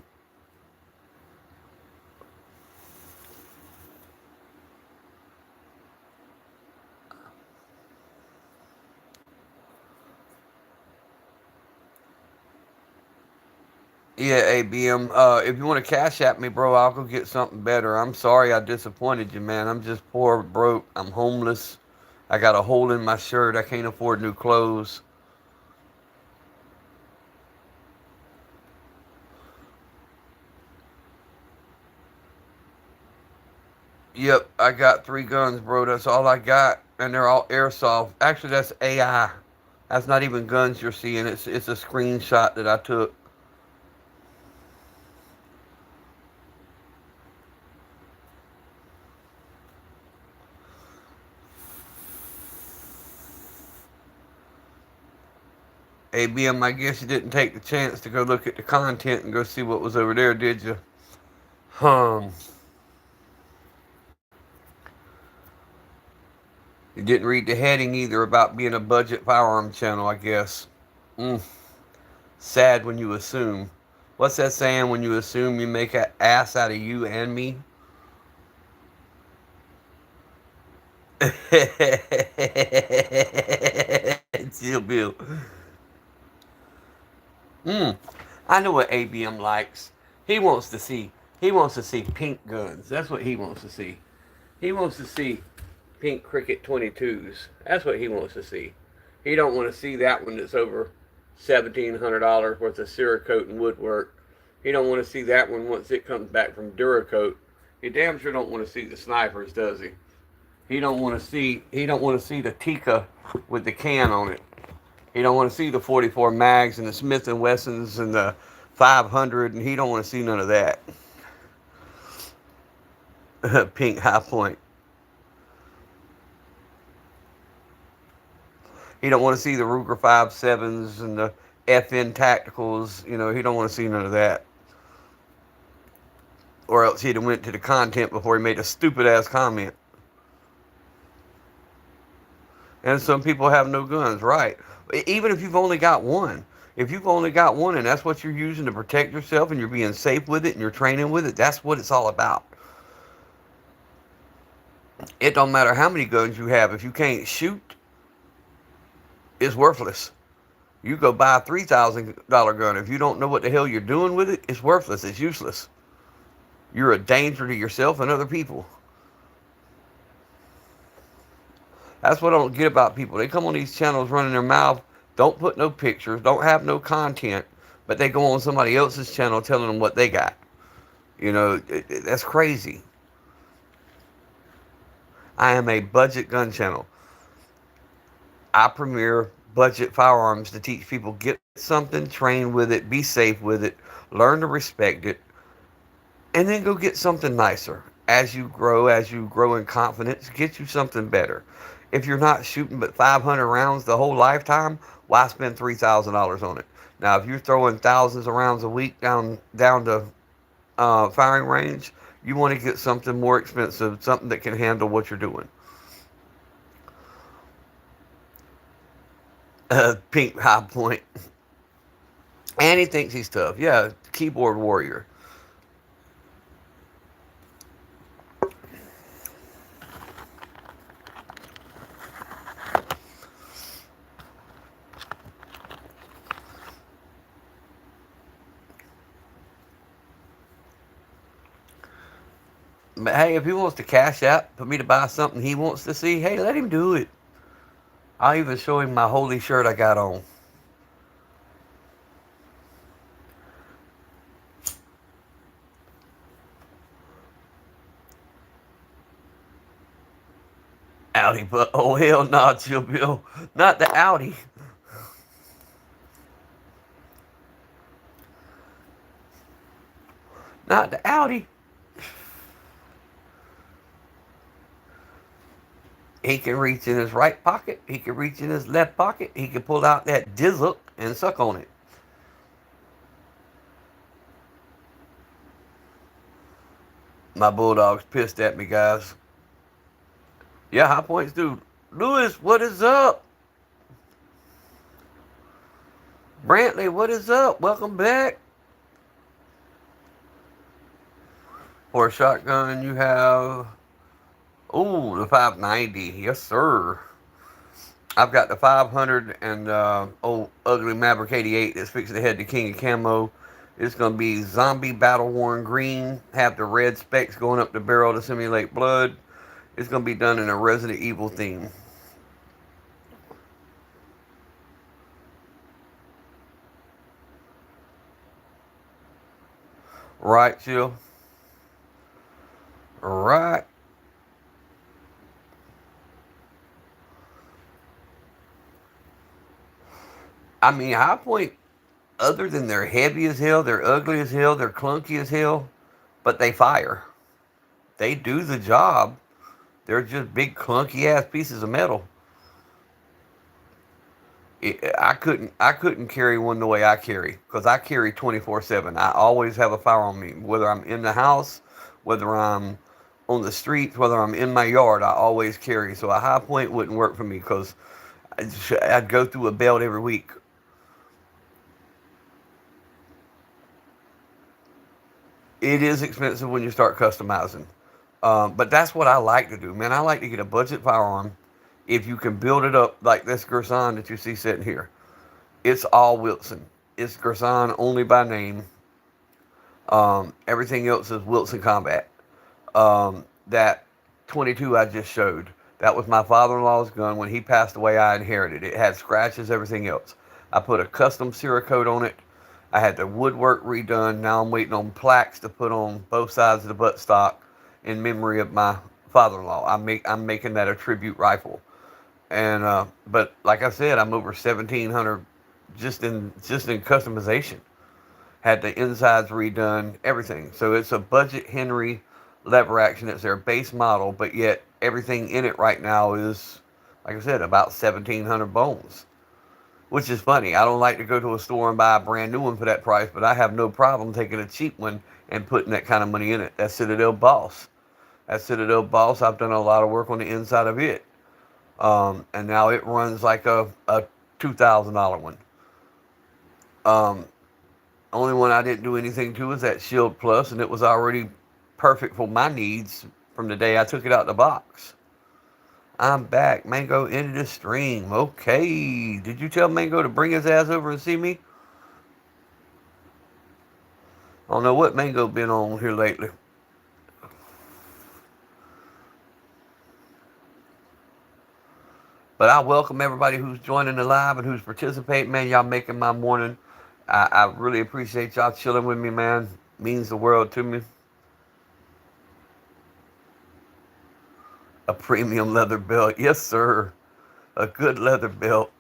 S1: Yeah, ABM. If you want to cash at me, bro, I'll go get something better. I'm sorry I disappointed you, man. I'm just poor, broke. I'm homeless. I got a hole in my shirt. I can't afford new clothes. Yep, I got 3 guns, bro. That's all I got, and they're all airsoft. Actually, that's AI. That's not even guns you're seeing. It's a screenshot that I took. ABM, I guess you didn't take the chance to go look at the content and go see what was over there, did you? Um, you didn't read the heading either about being a budget firearm channel, I guess. Mm, sad when you assume. What's that saying? When you assume you make an ass out of you and me? Chill, Bill. Mm, I know what ABM likes. He wants to see. He wants to see pink guns. That's what he wants to see. He wants to see pink Cricket 22s. That's what he wants to see. He don't want to see that one that's over $1,700 worth of Cerakote and woodwork. He don't want to see that one once it comes back from Duracoat. He damn sure don't want to see the snipers, does he? He don't want to see. He don't want to see the Tika with the can on it. He don't want to see the 44 mags and the Smith and Wessons and the 500, and he don't want to see none of that. Pink High Point. He don't want to see the Ruger 5.7s and the FN Tacticals. You know, he don't want to see none of that. Or else he'd have went to the content before he made a stupid ass comment. And some people have no guns, right? Even if you've only got one. If you've only got one and that's what you're using to protect yourself and you're being safe with it and you're training with it, that's what it's all about. It don't matter how many guns you have. If you can't shoot, it's worthless. You go buy a $3,000 gun. If you don't know what the hell you're doing with it, it's worthless. It's useless. You're a danger to yourself and other people. That's what I don't get about people. They come on these channels running their mouth, don't put no pictures, don't have no content, but they go on somebody else's channel telling them what they got. You know, that's crazy. I am a budget gun channel. I premiere budget firearms to teach people get something, train with it, be safe with it, learn to respect it, and then go get something nicer. As you grow in confidence, get you something better. If you're not shooting but 500 rounds the whole lifetime, why spend $3,000 on it? Now, if you're throwing thousands of rounds a week down to firing range, you want to get something more expensive, something that can handle what you're doing. Pink High Point. And he thinks he's tough. Yeah, keyboard warrior. But hey, if he wants to cash out for me to buy something he wants to see, hey, let him do it. I'll even show him my holy shirt I got on. Audi, but oh hell no, Chill Bill. Not the Audi. Not the Audi. He can reach in his right pocket. He can reach in his left pocket. He can pull out that dizzle and suck on it. My bulldog's pissed at me, guys. Yeah, High Points dude. Lewis, what is up? Brantley, what is up? Welcome back. For a shotgun, you have, oh, the 590. Yes, sir. I've got the 500 and old ugly Maverick 88 that's fixing to head to King of Camo. It's going to be zombie battle worn green. Have the red specks going up the barrel to simulate blood. It's going to be done in a Resident Evil theme. Right, Chill? Right. I mean, High Point, other than they're heavy as hell, they're ugly as hell, they're clunky as hell, but they fire. They do the job. They're just big clunky ass pieces of metal. I couldn't carry one the way I carry because I carry 24/7. I always have a fire on me, whether I'm in the house, whether I'm on the streets, whether I'm in my yard. I always carry. So a High Point wouldn't work for me because I'd go through a belt every week. It is expensive when you start customizing. But that's what I like to do, man. I like to get a budget firearm. If you can build it up like this Gerson that you see sitting here, it's all Wilson. It's Gerson only by name. Everything else is Wilson Combat. That 22 I just showed, that was my father-in-law's gun. When he passed away, I inherited it. It had scratches, everything else. I put a custom Cerakote on it. I had the woodwork redone. Now I'm waiting on plaques to put on both sides of the buttstock in memory of my father-in-law. I'm making that a tribute rifle, and but like I said, I'm over 1,700 just in customization. Had the insides redone, everything. So it's a budget Henry lever action. It's their base model, but yet everything in it right now is, like I said, about 1,700 bones. Which is funny. I don't like to go to a store and buy a brand new one for that price, but I have no problem taking a cheap one and putting that kind of money in it. That Citadel Boss. That Citadel Boss, I've done a lot of work on the inside of it. And now it runs like a $2,000 one. Um, Only one I didn't do anything to was that Shield Plus, and it was already perfect for my needs from the day I took it out of the box. I'm back. Mango ended the stream. Okay. Did you tell Mango to bring his ass over and see me? I don't know what Mango been on here lately. But I welcome everybody who's joining the live and who's participating. Man, y'all making my morning. I really appreciate y'all chilling with me, man. Means the world to me. A premium leather belt. Yes, sir. A good leather belt.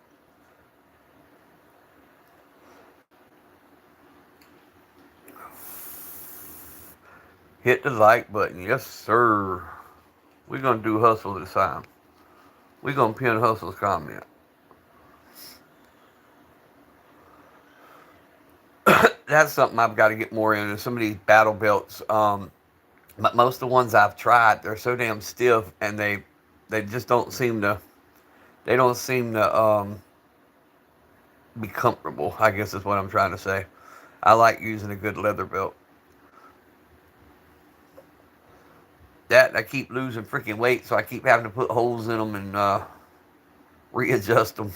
S1: Hit the like button. Yes, sir. We're going to do hustle this time. We're going to pin hustle's comment. That's something I've got to get more into. Some of these battle belts. But most of the ones I've tried, they're so damn stiff, and they just don't seem to. They don't seem to be comfortable. I guess is what I'm trying to say. I like using a good leather belt. That I keep losing freaking weight, so I keep having to put holes in them and readjust them.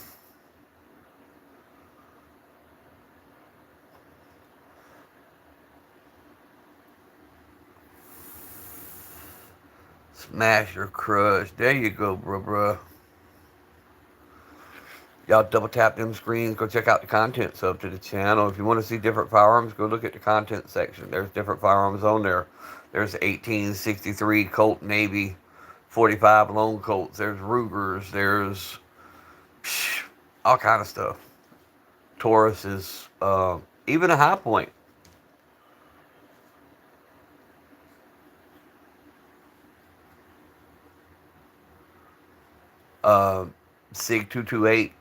S1: Smash or crush. There you go, bruh. Y'all double tap them screens. Go check out the content sub to the channel. If you want to see different firearms, go look at the content section. There's different firearms on there. There's 1863 Colt Navy, 45 Lone Colts. There's Rugers. There's all kind of stuff. Tauruses. Even a high point. Uh, SIG 228.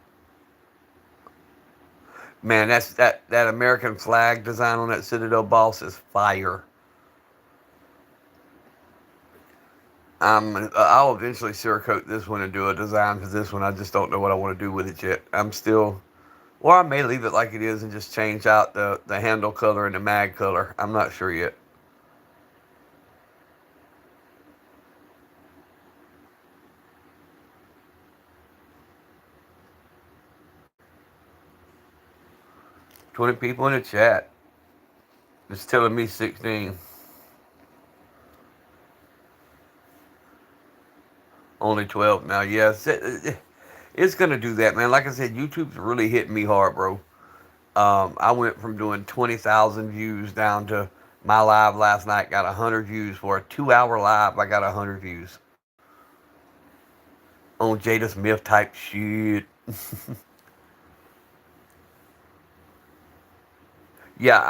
S1: Man, that American flag design on that Citadel Boss is fire. I'll eventually Cerakote this one and do a design for this one. I just don't know what I want to do with it yet. I'm still, or I may leave it like it is and just change out the handle color and the mag color. I'm not sure yet. 20 people in the chat. It's telling me 16. Only 12 now. Yes, it's gonna do that, man. Like I said, YouTube's really hitting me hard, bro. I went from doing 20,000 views down to my live last night got 100 views for a 2-hour live. I got 100 views on Jada Smith type shit. Yeah,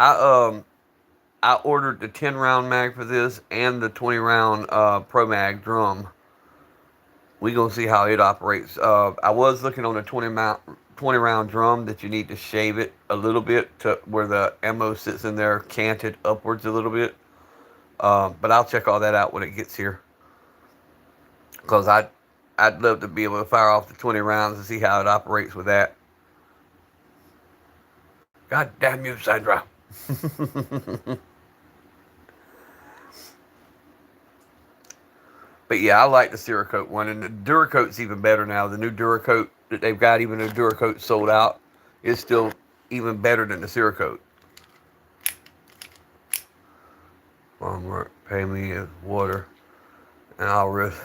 S1: I ordered the 10 round mag for this and the 20 round Pro Mag drum. We gonna see how it operates. I was looking on the 20 round drum that you need to shave it a little bit to where the ammo sits in there, canted upwards a little bit. But I'll check all that out when it gets here, cause I'd love to be able to fire off the 20 rounds and see how it operates with that. God damn you, Sandra. But yeah, I like the Cerakote one, and the Duracoat's even better now. The new Duracoat that they've got, even though Duracoat sold out, is still even better than the Cerakote. Farm work, pay me in water, and I'll risk.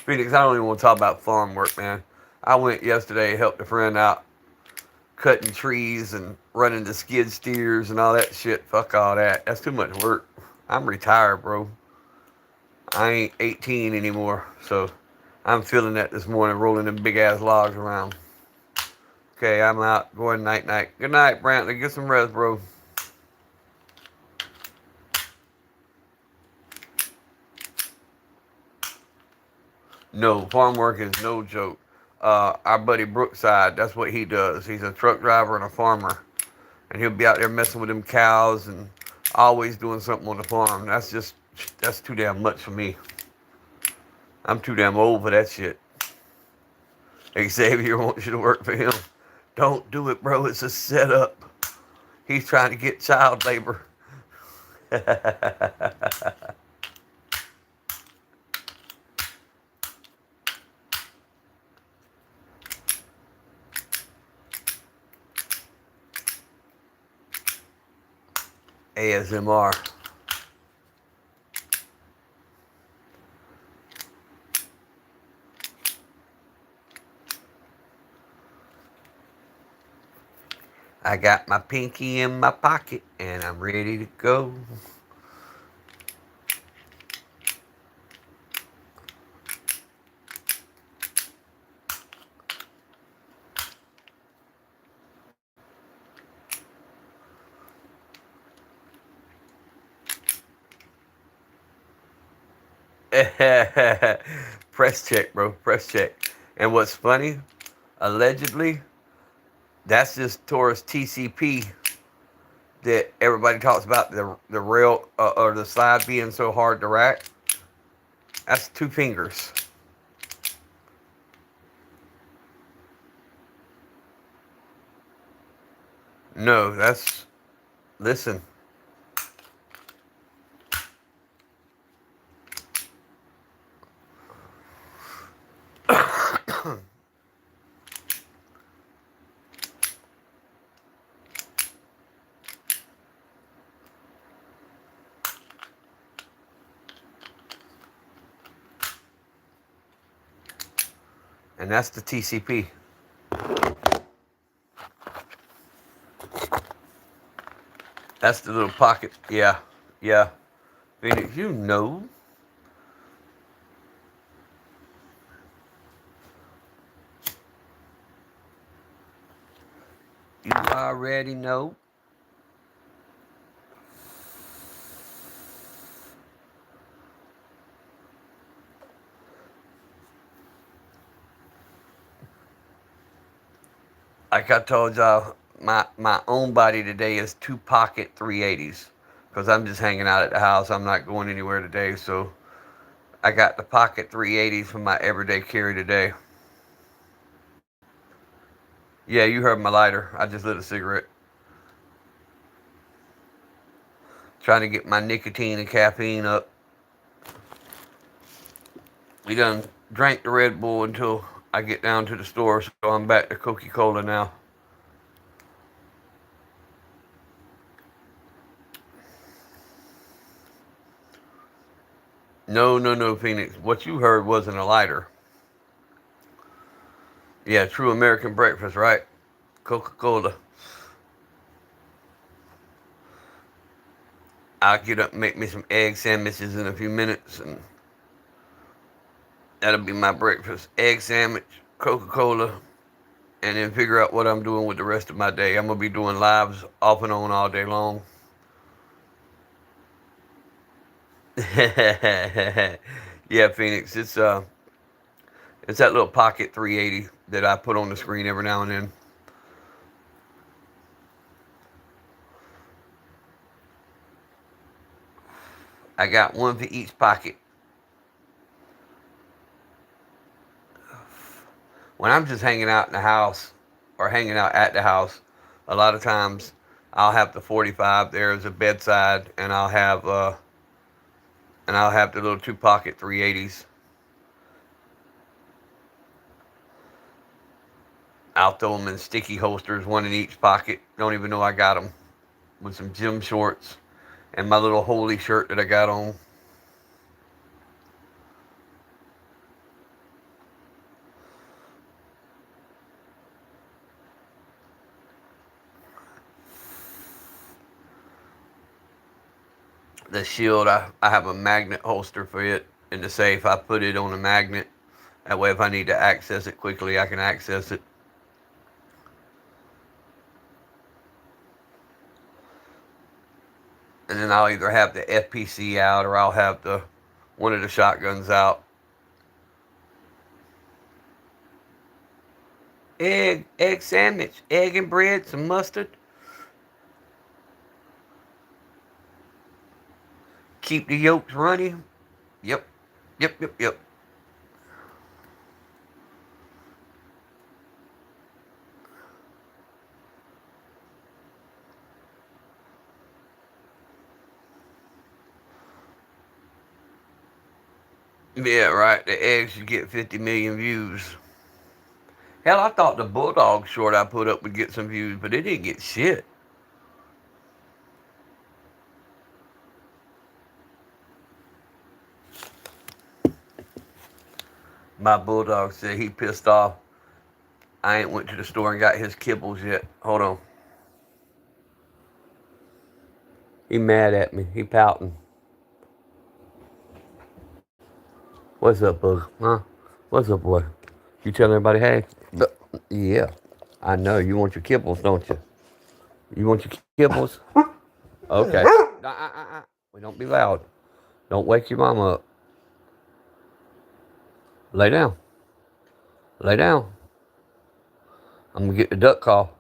S1: Phoenix, I don't even want to talk about farm work, man. I went yesterday, helped a friend out, cutting trees and running the skid steers and all that shit. Fuck all that. That's too much work. I'm retired, bro. I ain't 18 anymore, so I'm feeling that this morning, rolling them big ass logs around. Okay, I'm out. Going night night. Good night, Brantley. Get some rest, bro. No, farm work is no joke. Our buddy Brookside, that's what he does. He's a truck driver and a farmer, and he'll be out there messing with them cows and always doing something on the farm. That's too damn much for me. I'm too damn old for that shit. Xavier wants you to work for him. Don't do it, bro. It's a setup. He's trying to get child labor. ASMR. I got my pinky in my pocket and I'm ready to go. Press check, bro. Press check. And what's funny, allegedly, that's just Taurus TCP that everybody talks about the rail or the slide being so hard to rack. That's two fingers. No, that's listen. And that's the TCP. That's the little pocket. Yeah, yeah. Phoenix, you know. You already know. Like I told y'all, my own body today is two pocket 380s. Because I'm just hanging out at the house. I'm not going anywhere today. So I got the pocket 380s for my everyday carry today. Yeah, you heard my lighter. I just lit a cigarette. Trying to get my nicotine and caffeine up. We done drank the Red Bull until I get down to the store. So I'm back to Coca-Cola now. No, no, no, Phoenix. What you heard wasn't a lighter. Yeah, true American breakfast, right? Coca-Cola. I'll get up and make me some egg sandwiches in a few minutes, and that'll be my breakfast. Egg sandwich, Coca-Cola, and then figure out what I'm doing with the rest of my day. I'm going to be doing lives off and on all day long. Yeah, Phoenix, it's that little pocket 380 that I put on the screen every now and then. I got one for each pocket. When I'm just hanging out in the house or hanging out at the house, a lot of times I'll have the 45 there as a bedside, and I'll have the little two pocket 380s. I'll throw them in sticky holsters, one in each pocket. Don't even know I got them, with some gym shorts and my little holy shirt that I got on. The shield, I have a magnet holster for it. in the safe. I put it on a magnet. That way if I need to access it quickly, I can access it. And then I'll either have the FPC out or I'll have one of the shotguns out. Egg sandwich, egg and bread, some mustard. Keep the yolks runny. Yep, yep. Yeah, right. The eggs should get 50 million views. Hell, I thought the Bulldog short I put up would get some views, but it didn't get shit. My Bulldog said he pissed off. I ain't went to the store and got his kibbles yet. Hold on. He mad at me. He pouting. What's up, Bug? Huh? What's up, boy? You telling everybody, hey? Yeah. I know. You want your kibbles, don't you? You want your kibbles? Okay. We don't be loud. Don't wake your mama up. Lay down. Lay down. I'm going to get the duck call.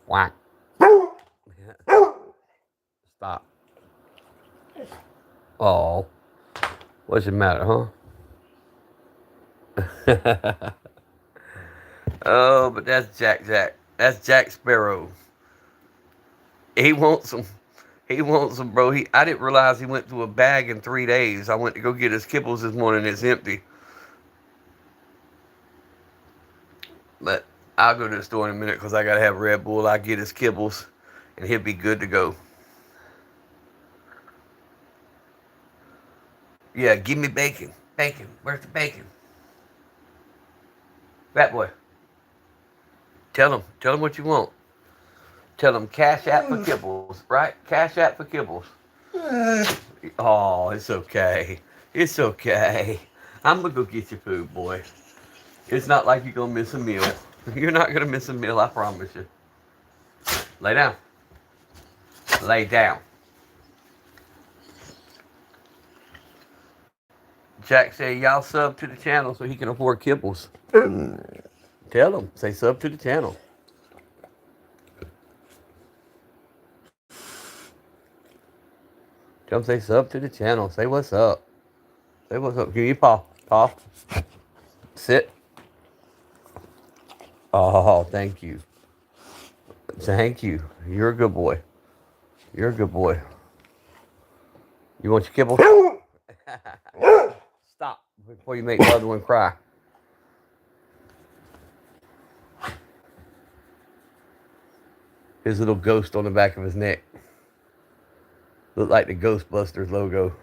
S1: Whack. Stop. Oh. What's the matter, huh? Oh, but that's Jack. That's Jack Sparrow. He wants some. He wants some, bro. I didn't realize he went through a bag in 3 days. I went to go get his kibbles this morning. It's empty. But I'll go to the store in a minute because I got to have Red Bull. I get his kibbles and he'll be good to go. Yeah, give me bacon. Bacon. Where's the bacon? Fat boy. Tell him what you want. Tell him cash app for kibbles, right? Cash app for kibbles. Oh, it's okay. It's okay. I'm going to go get your food, boy. It's not like you're going to miss a meal. You're not going to miss a meal, I promise you. Lay down. Lay down. Jack said, y'all sub to the channel so he can afford kibbles. Tell him. Say sub to the channel. Tell him say sub to the channel. Say what's up. Say what's up. Give me your paw. Paw. Sit. Oh, thank you. Thank you. You're a good boy. You're a good boy. You want your kibble? Stop before you make the other one cry. His little ghost on the back of his neck. Looked like the Ghostbusters logo.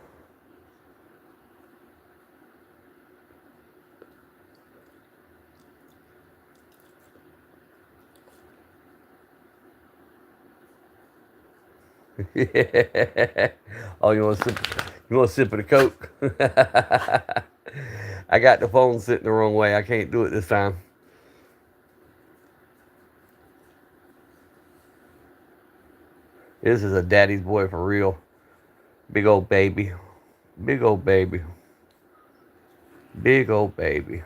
S1: Oh, you want a sip of the Coke? I got the phone sitting the wrong way. I can't do it this time. This is a daddy's boy for real. Big old baby. Big old baby. Big old baby.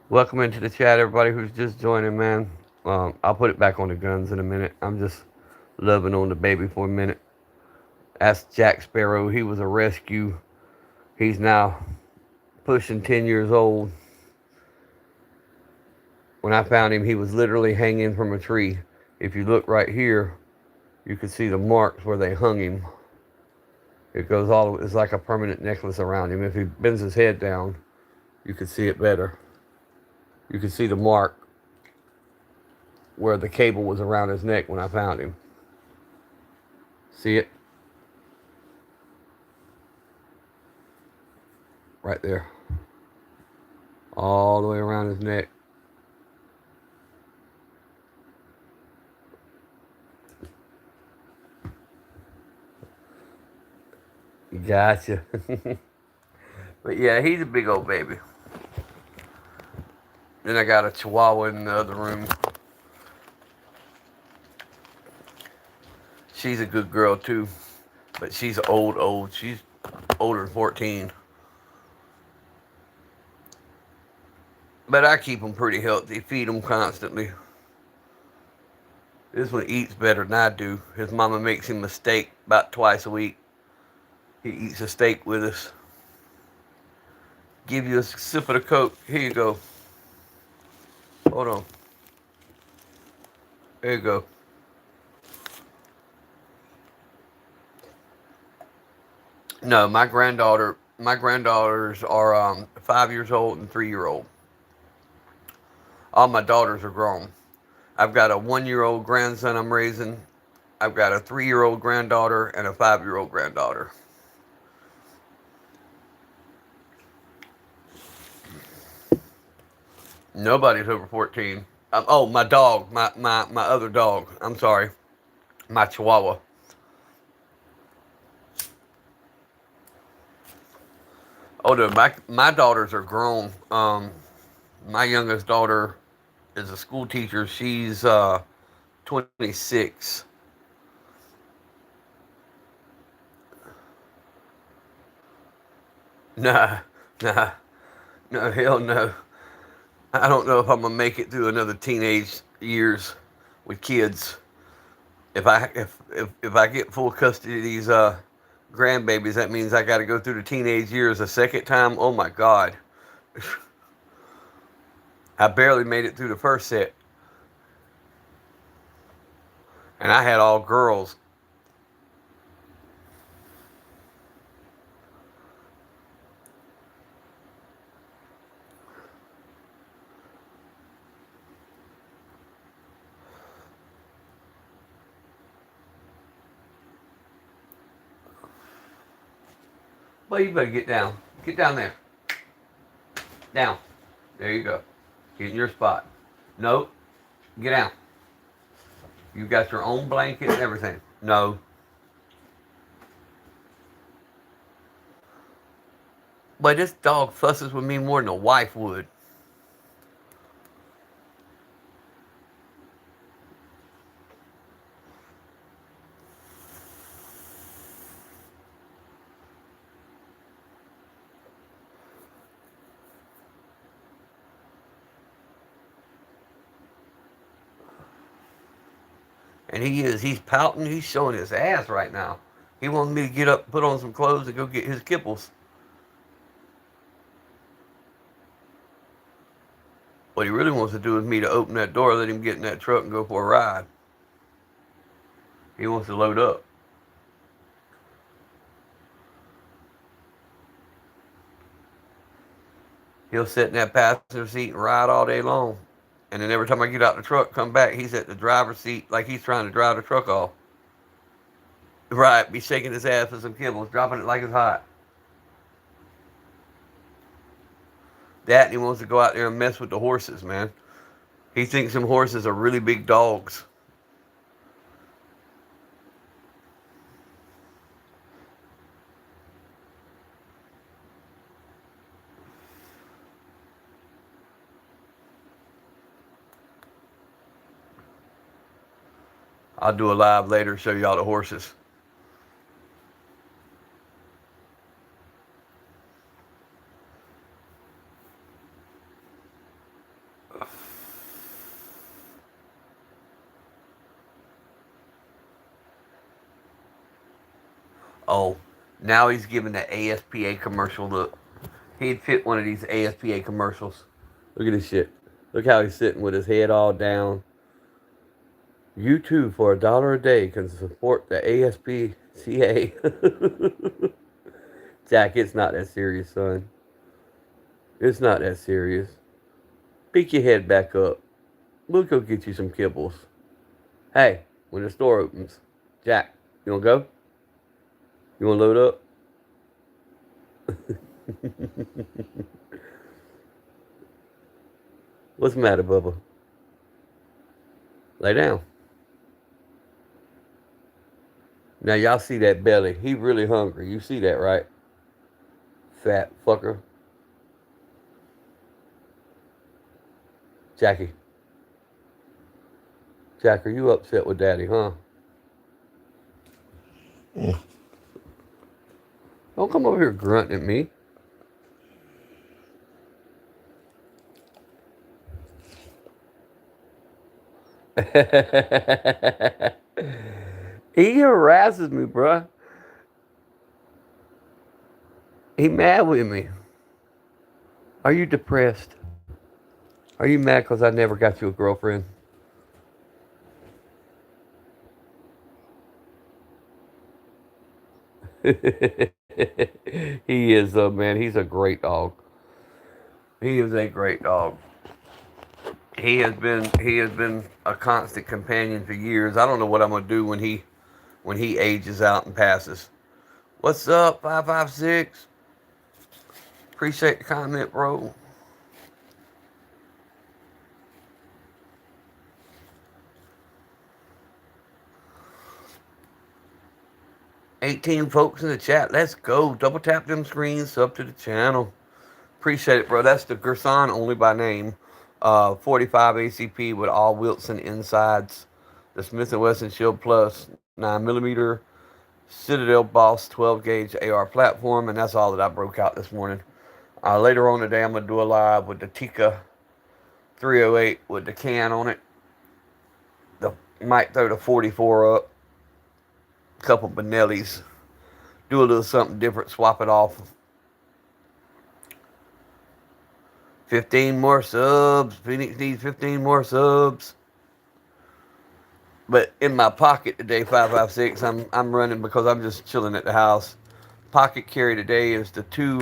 S1: Welcome into the chat, everybody who's just joining, man. I'll put it back on the guns in a minute. I'm just loving on the baby for a minute. That's Jack Sparrow. He was a rescue. He's now pushing 10 years old. When I found him, he was literally hanging from a tree. If you look right here, you can see the marks where they hung him. It goes all, it's like a permanent necklace around him. If he bends his head down, you can see it better. You can see the mark where the cable was around his neck when I found him. See it? Right there. All the way around his neck. Gotcha. But yeah, he's a big old baby. Then I got a Chihuahua in the other room. She's a good girl too, but she's old. She's older than 14. But I keep them pretty healthy, feed them constantly. This one eats better than I do. His mama makes him a steak about twice a week. He eats a steak with us. Give you a sip of the Coke. Here you go. Hold on. There you go. No, my granddaughters are 5 years old and 3 year old. All my daughters are grown. I've got a 1 year old grandson I'm raising. I've got a 3 year old granddaughter and a 5 year old granddaughter. Nobody's over 14. Oh, my dog, my other dog. I'm sorry, my Chihuahua. Oh, no, my daughters are grown. My youngest daughter is a school teacher. She's 26. Nah, nah, no, hell no. I don't know if I'm gonna make it through another teenage years with kids. If I get full custody of these grandbabies, that means I got to go through the teenage years a second time. Oh my God, I barely made it through the first set, and I had all girls. Well, you better get down. Get down there. Down. There you go. Get in your spot. No, get down. You got your own blanket and everything. No. But this dog fusses with me more than a wife would. And he is. He's pouting. He's showing his ass right now. He wants me to get up, put on some clothes, and go get his kibbles. What he really wants to do is me to open that door, let him get in that truck, and go for a ride. He wants to load up. He'll sit in that passenger seat and ride all day long. And then every time I get out the truck, come back, he's at the driver's seat like he's trying to drive the truck off. Right, be shaking his ass for some kibbles, dropping it like it's hot. That and he wants to go out there and mess with the horses, man. He thinks them horses are really big dogs. I'll do a live later, show y'all the horses. Oh, now he's giving the ASPA commercial look. He'd fit one of these ASPA commercials. Look at this shit. Look how he's sitting with his head all down. You too, for $1 a day, can support the ASPCA. Jack, it's not that serious, son. It's not that serious. Pick your head back up. We'll go get you some kibbles. Hey, when the store opens, Jack, you wanna go? You wanna load up? What's the matter, Bubba? Lay down. Now y'all see that belly. He really hungry. You see that, right? Fat fucker. Jackie. Jack, are you upset with Daddy, huh? Don't come over here grunting at me. He harasses me, bruh. He mad with me. Are you depressed? Are you mad because I never got you a girlfriend? He is, man. He's a great dog. He is a great dog. He has been a constant companion for years. I don't know what I'm gonna do when he ages out and passes. What's up, 556? Appreciate the comment, bro. 18 folks in the chat. Let's go. Double tap them screens, sub to the channel. Appreciate it, bro. That's the Gerson only by name. 45 ACP with all Wilson insides. The Smith & Wesson Shield Plus 9mm Citadel Boss 12 gauge AR platform, and that's all that I broke out this morning. Later on today, I'm gonna do a live with the Tika 308 with the can on it. Might throw the 44 up, a couple Benellis, do a little something different, swap it off. 15 more subs. Phoenix needs 15 more subs. But in my pocket today, 556, I'm running because I'm just chilling at the house. Pocket carry today is the two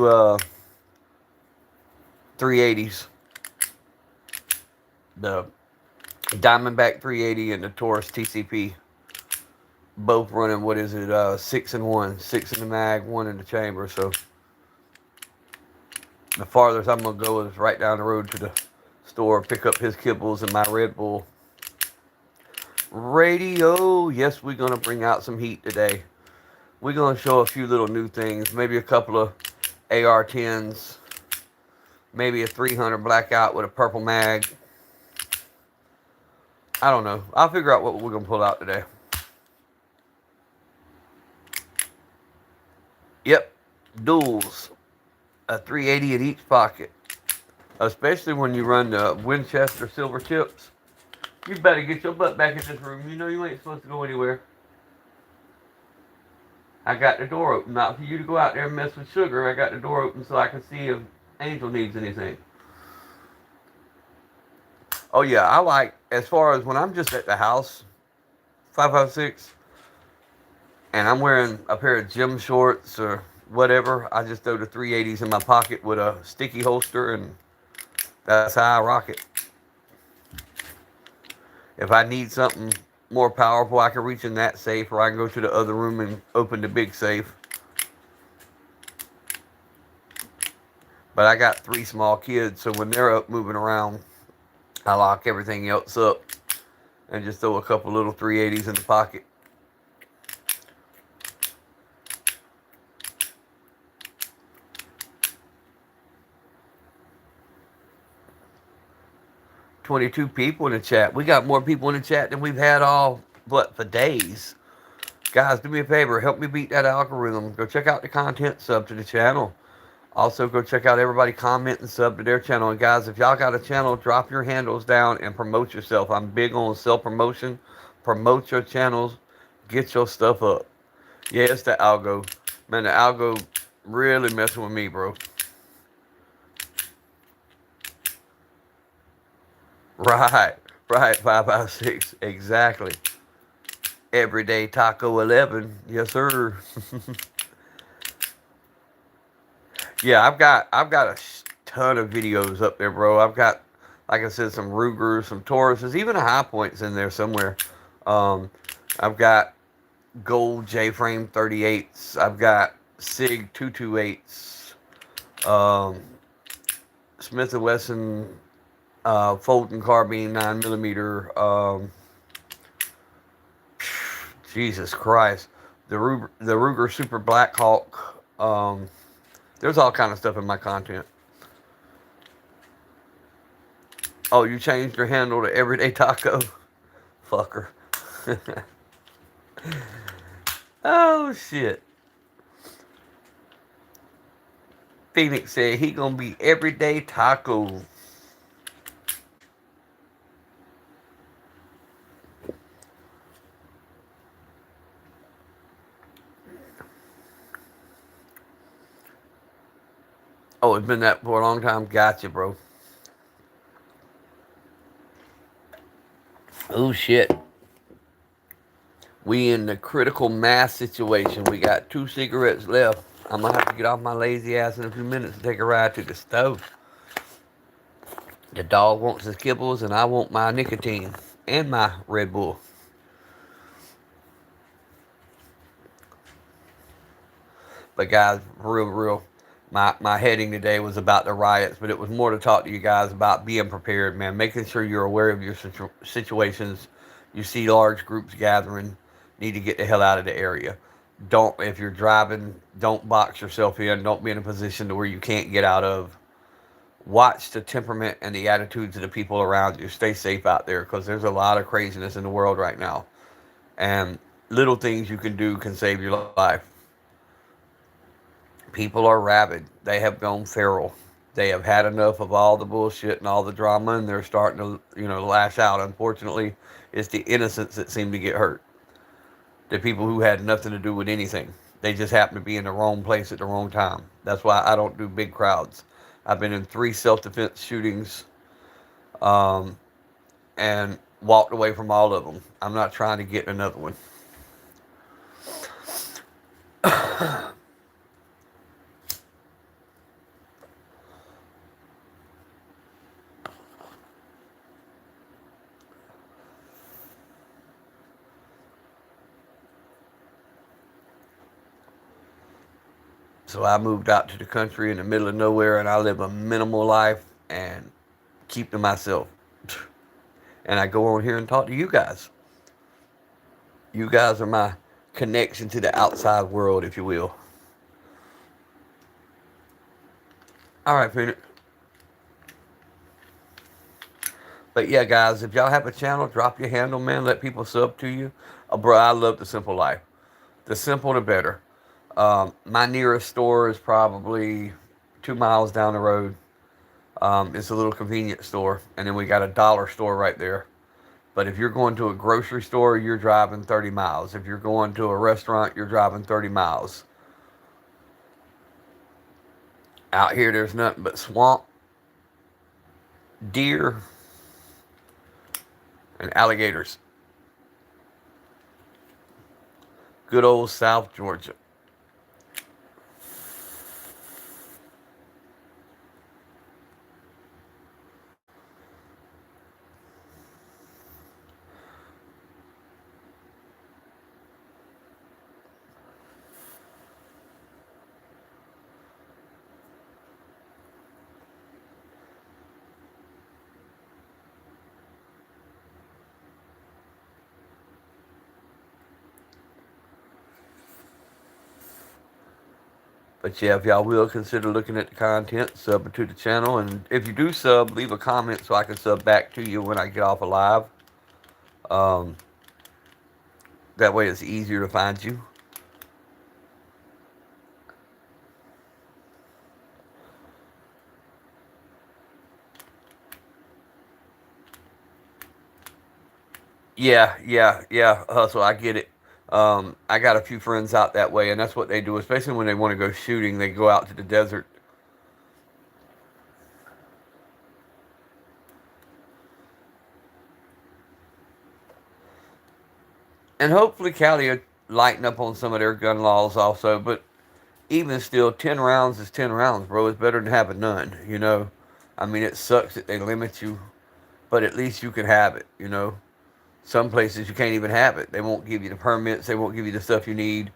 S1: 380s. The Diamondback 380 and the Taurus TCP. Both running, what is it, 6 and 1. 6 in the mag, 1 in the chamber. So the farthest I'm going to go is right down the road to the store, pick up his kibbles and my Red Bull. Radio, yes, we're going to bring out some heat today. We're going to show a few little new things, maybe a couple of AR-10s, maybe a 300 blackout with a purple mag. I don't know. I'll figure out what we're going to pull out today. Yep, duals, a 380 in each pocket, especially when you run the Winchester silver tips. You better get your butt back in this room. You know you ain't supposed to go anywhere. I got the door open, not for you to go out there and mess with Sugar. I got the door open so I can see if Angel needs anything. Oh yeah, I like, as far as when I'm just at the house, 556, and I'm wearing a pair of gym shorts or whatever, I just throw the 380s in my pocket with a sticky holster, and that's how I rock it. If I need something more powerful, I can reach in that safe, or I can go to the other room and open the big safe. But I got 3 small kids, so when they're up moving around, I lock everything else up and just throw a couple little 380s in the pocket. $22 people in the chat. We got more people in the chat than we've had for days. Guys, do me a favor. Help me beat that algorithm. Go check out the content, sub to the channel. Also, go check out everybody comment and sub to their channel. And guys, if y'all got a channel, drop your handles down and promote yourself. I'm big on self-promotion. Promote your channels. Get your stuff up. Yeah, it's the algo. Man, the algo really messing with me, bro. Right, 556, exactly. Everyday Taco 11, yes sir. Yeah, I've got a ton of videos up there, bro. I've got, like I said, some Rugers, some Tauruses, even a High Point's in there somewhere. I've got gold J-frame 38s. I've got SIG 228s. Smith & Wesson Fulton carbine 9mm. Jesus Christ. the Ruger Super Black Hawk. There's all kind of stuff in my content. Oh, you changed your handle to Everyday Taco? Fucker. Oh, shit. Phoenix said he gonna be Everyday Taco. Oh, it's been that for a long time. Gotcha, bro. Oh, shit. We in the critical mass situation. We got 2 cigarettes left. I'm gonna have to get off my lazy ass in a few minutes and take a ride to the stove. The dog wants his kibbles, and I want my nicotine and my Red Bull. But guys, real, my heading today was about the riots, but it was more to talk to you guys about being prepared, man. Making sure you're aware of your situations. You see large groups gathering, need to get the hell out of the area. Don't, if you're driving, don't box yourself in. Don't be in a position to where you can't get out of. Watch the temperament and the attitudes of the people around you. Stay safe out there because there's a lot of craziness in the world right now. And little things you can do can save your life. People are rabid. They have gone feral. They have had enough of all the bullshit and all the drama, and they're starting to, lash out. Unfortunately, it's the innocents that seem to get hurt. The people who had nothing to do with anything. They just happen to be in the wrong place at the wrong time. That's why I don't do big crowds. I've been in 3 self-defense shootings, um, and walked away from all of them. I'm not trying to get another one. So I moved out to the country in the middle of nowhere, and I live a minimal life and keep to myself. And I go on here and talk to you guys. You guys are my connection to the outside world, if you will. All right, Phoenix. But yeah, guys, if y'all have a channel, drop your handle, man. Let people sub to you. Bro, I love the simple life. The simple, the better. My nearest store is probably 2 miles down the road. It's a little convenience store, and then we got a dollar store right there. But if you're going to a grocery store, you're driving 30 miles. If you're going to a restaurant, you're driving 30 miles. Out here, there's nothing but swamp, deer, and alligators. Good old South Georgia. But yeah, if y'all will consider looking at the content, sub to the channel. And if you do sub, leave a comment so I can sub back to you when I get off a live. Um, that way it's easier to find you. Yeah, hustle. I get it. I got a few friends out that way, and that's what they do, especially when they want to go shooting. They go out to the desert. And hopefully Cali will lighten up on some of their gun laws also. But even still, 10 rounds is 10 rounds, bro. It's better than having none. I mean, it sucks that they limit you, but at least you can have it. Some places you can't even have it. They won't give you the permits. They won't give you the stuff you need.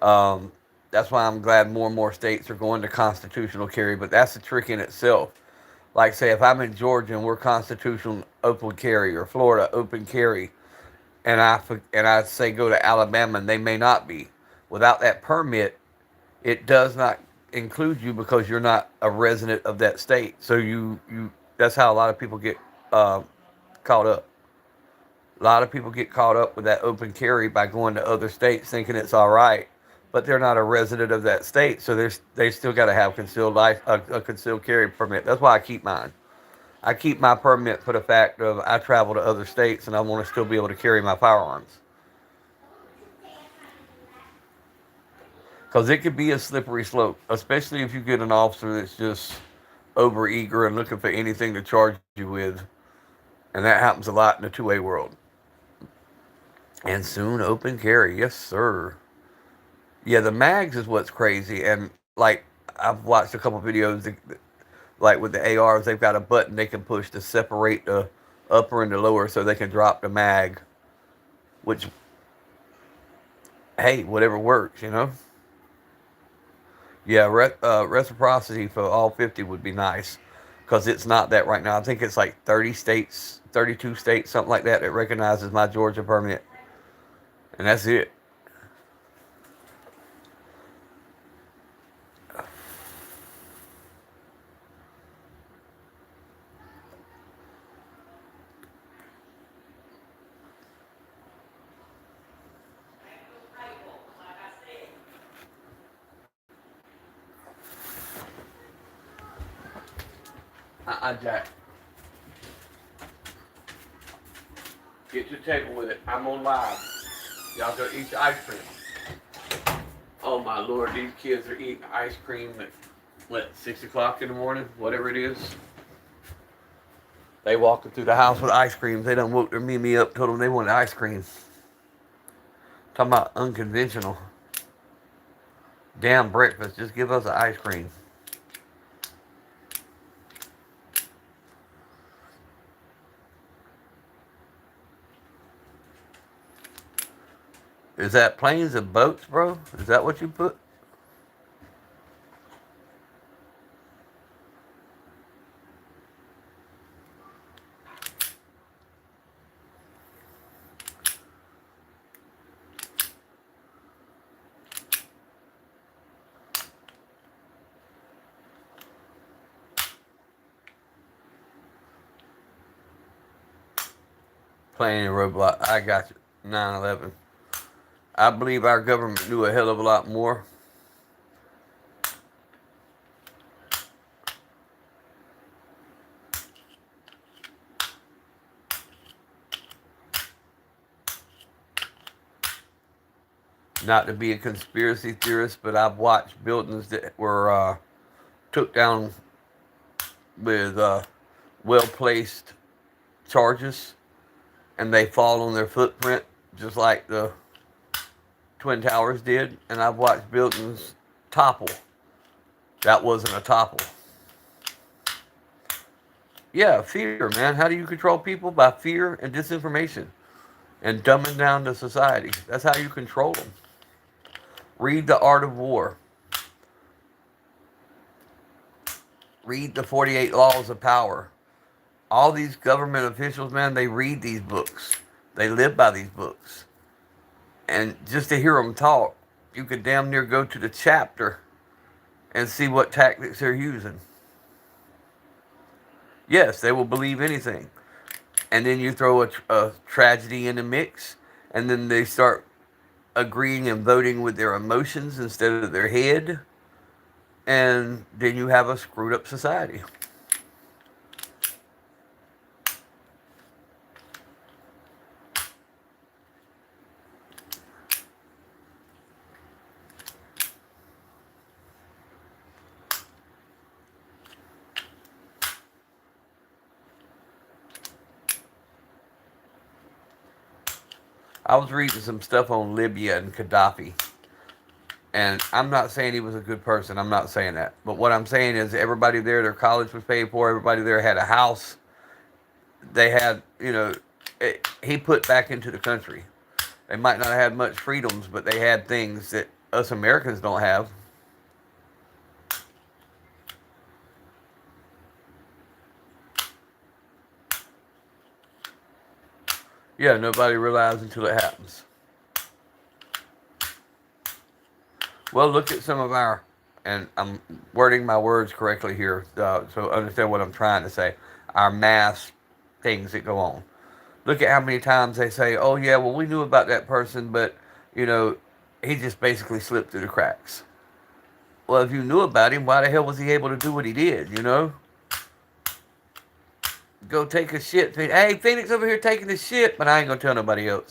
S1: Um, that's why I'm glad more and more states are going to constitutional carry. But that's a trick in itself. Like, say, if I'm in Georgia and we're constitutional open carry, or Florida open carry, and I say go to Alabama, and they may not be. Without that permit, it does not include you because you're not a resident of that state. So you that's how a lot of people get uh, caught up. A lot of people get caught up with that open carry by going to other states thinking it's all right, but they're not a resident of that state, so they still got to have a concealed carry permit. That's why I keep mine. I keep my permit for the fact of I travel to other states and I want to still be able to carry my firearms. Because it could be a slippery slope, especially if you get an officer that's just over eager and looking for anything to charge you with. And that happens a lot in the two-way world. And soon open carry, yes sir. Yeah, the mags is what's crazy. And like I've watched a couple videos, like with the ARs, they've got a button they can push to separate the upper and the lower so they can drop the mag. Which, hey, whatever works, you know. Yeah, reciprocity for all 50 would be nice because it's not that right now. I think it's like 30 states, 32 states, something like that, that recognizes my Georgia permit. And that's it. Jack. Get to the table with it. I'm on live. Y'all go eat the ice cream. Oh my lord, these kids are eating ice cream at what, 6 o'clock in the morning, whatever it is. They walking through the house with ice cream. They done woke their Mimi up, told them they wanted ice cream. Talking about unconventional. Damn breakfast, just give us the ice cream. Is that planes and boats, bro? Is that what you put? Playing Roblox. I got you. 9/11. I believe our government knew a hell of a lot more. Not to be a conspiracy theorist, but I've watched buildings that were took down with well placed charges, and they fall on their footprint just like the Twin Towers did. And I've watched buildings topple. That wasn't a topple. Yeah, fear, man. How do you control people? By fear and disinformation and dumbing down the society. That's how you control them. Read The Art of War. Read the 48 Laws of Power. All these government officials, man, they read these books. They live by these books. And just to hear them talk, you could damn near go to the chapter and see what tactics they're using. Yes, they will believe anything. And then you throw a tragedy in the mix, and then they start agreeing and voting with their emotions instead of their head, and then you have a screwed up society. I was reading some stuff on Libya and Gaddafi, and I'm not saying he was a good person. I'm not saying that. But what I'm saying is everybody there, their college was paid for. Everybody there had a house. They had, he put back into the country. They might not have had much freedoms, but they had things that us Americans don't have. Yeah, nobody realizes until it happens. Well, look at some of our, and I'm wording my words correctly here, so understand what I'm trying to say. Our mass things that go on. Look at how many times they say, "Oh yeah, well we knew about that person, but you know, he just basically slipped through the cracks." Well, if you knew about him, why the hell was he able to do what he did? You know, go take a shit. Hey, Phoenix over here taking a shit, but I ain't gonna tell nobody else.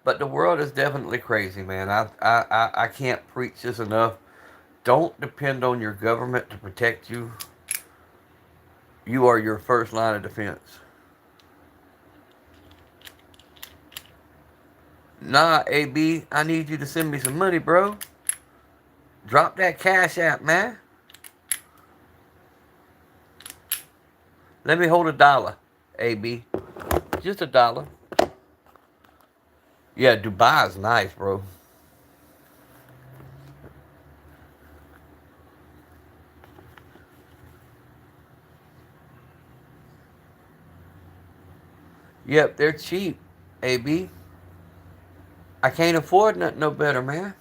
S1: But the world is definitely crazy, man. I can't preach this enough. Don't depend on your government to protect you. You are your first line of defense. Nah, AB, I need you to send me some money, bro. Drop that cash app, man. Let me hold $1, AB. Just $1. Yeah, Dubai is nice, bro. Yep, they're cheap, AB. I can't afford nothing no better, man.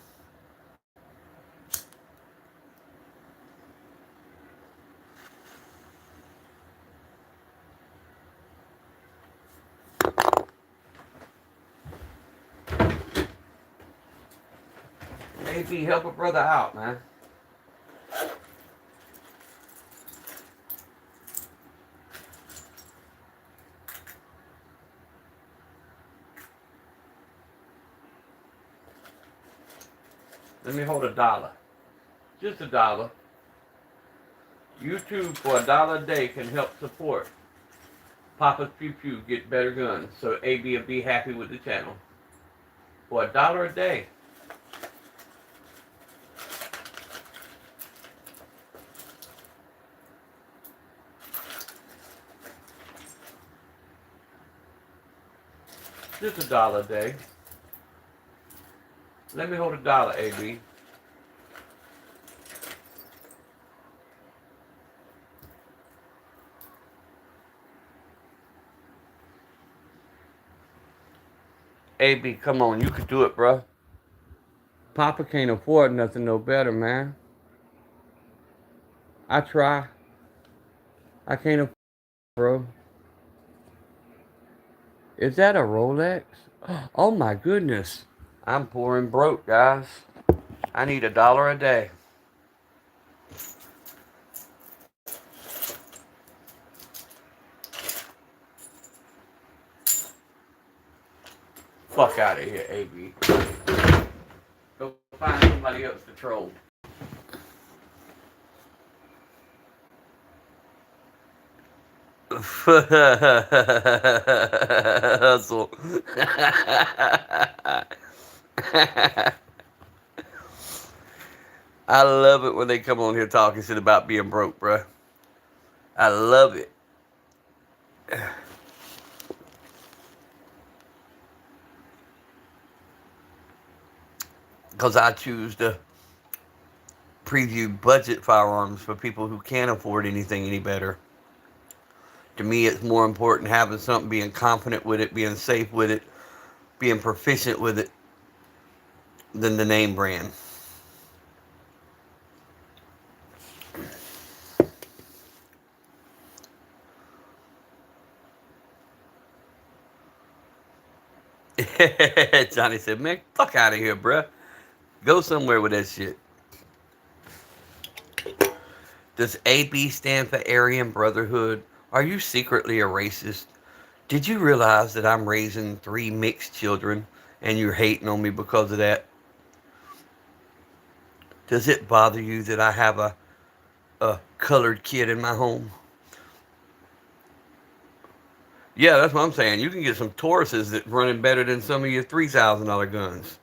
S1: AB, help a brother out, man. Let me hold $1. Just $1. YouTube for $1 a day can help support Papa's Pew Pew get better guns, so AB will be happy with the channel. For $1 a day. Just $1 a day. Let me hold $1, AB. AB, come on, you can do it, bro. Papa can't afford nothing no better, man. I try. I can't afford, bro. Is that a Rolex? Oh my goodness. I'm poor and broke, guys. I need $1 a day. Fuck out of here, AB. Go find somebody else to troll. Hustle. I love it when they come on here talking shit about being broke, bruh. I love it. Because I choose to preview budget firearms for people who can't afford anything any better. To me, it's more important having something, being confident with it, being safe with it, being proficient with it, than the name brand. Johnny said, man, fuck out of here, bruh. Go somewhere with that shit. Does AB stand for Aryan Brotherhood? Are you secretly a racist? Did you realize that I'm raising 3 mixed children and you're hating on me because of that? Does it bother you that I have a colored kid in my home? Yeah, that's what I'm saying. You can get some Tauruses that running better than some of your $3,000 guns.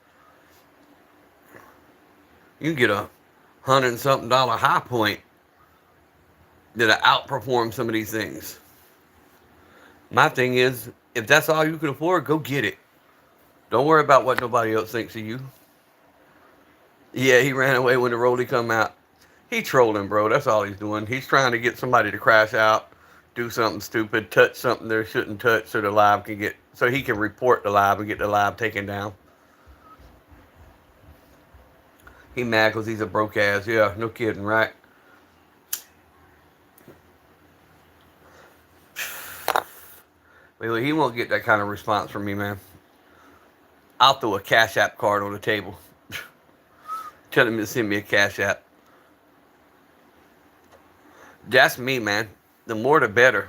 S1: You can get a $100 and something high point that'll outperform some of these things. My thing is, if that's all you can afford, go get it. Don't worry about what nobody else thinks of you. Yeah, he ran away when the rollie come out. He trolling, bro. That's all he's doing. He's trying to get somebody to crash out, do something stupid, touch something they shouldn't touch, so the live can get, so he can report the live and get the live taken down. He mad because he's a broke ass. Yeah, no kidding, right? Well, he won't get that kind of response from me, man. I'll throw a Cash App card on the table. Tell him to send me a Cash App. That's me, man. The more the better.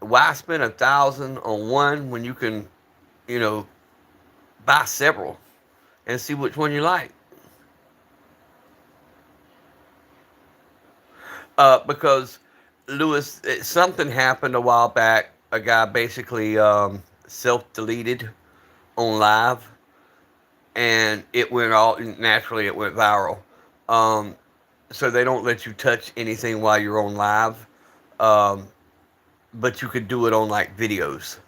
S1: Why spend 1,000 on one when you can, you know, buy several and see which one you like? Because Lewis, something happened a while back. A guy basically self-deleted on live, and it went all naturally. It went viral. Um, so they don't let you touch anything while you're on live, um, but you could do it on like videos.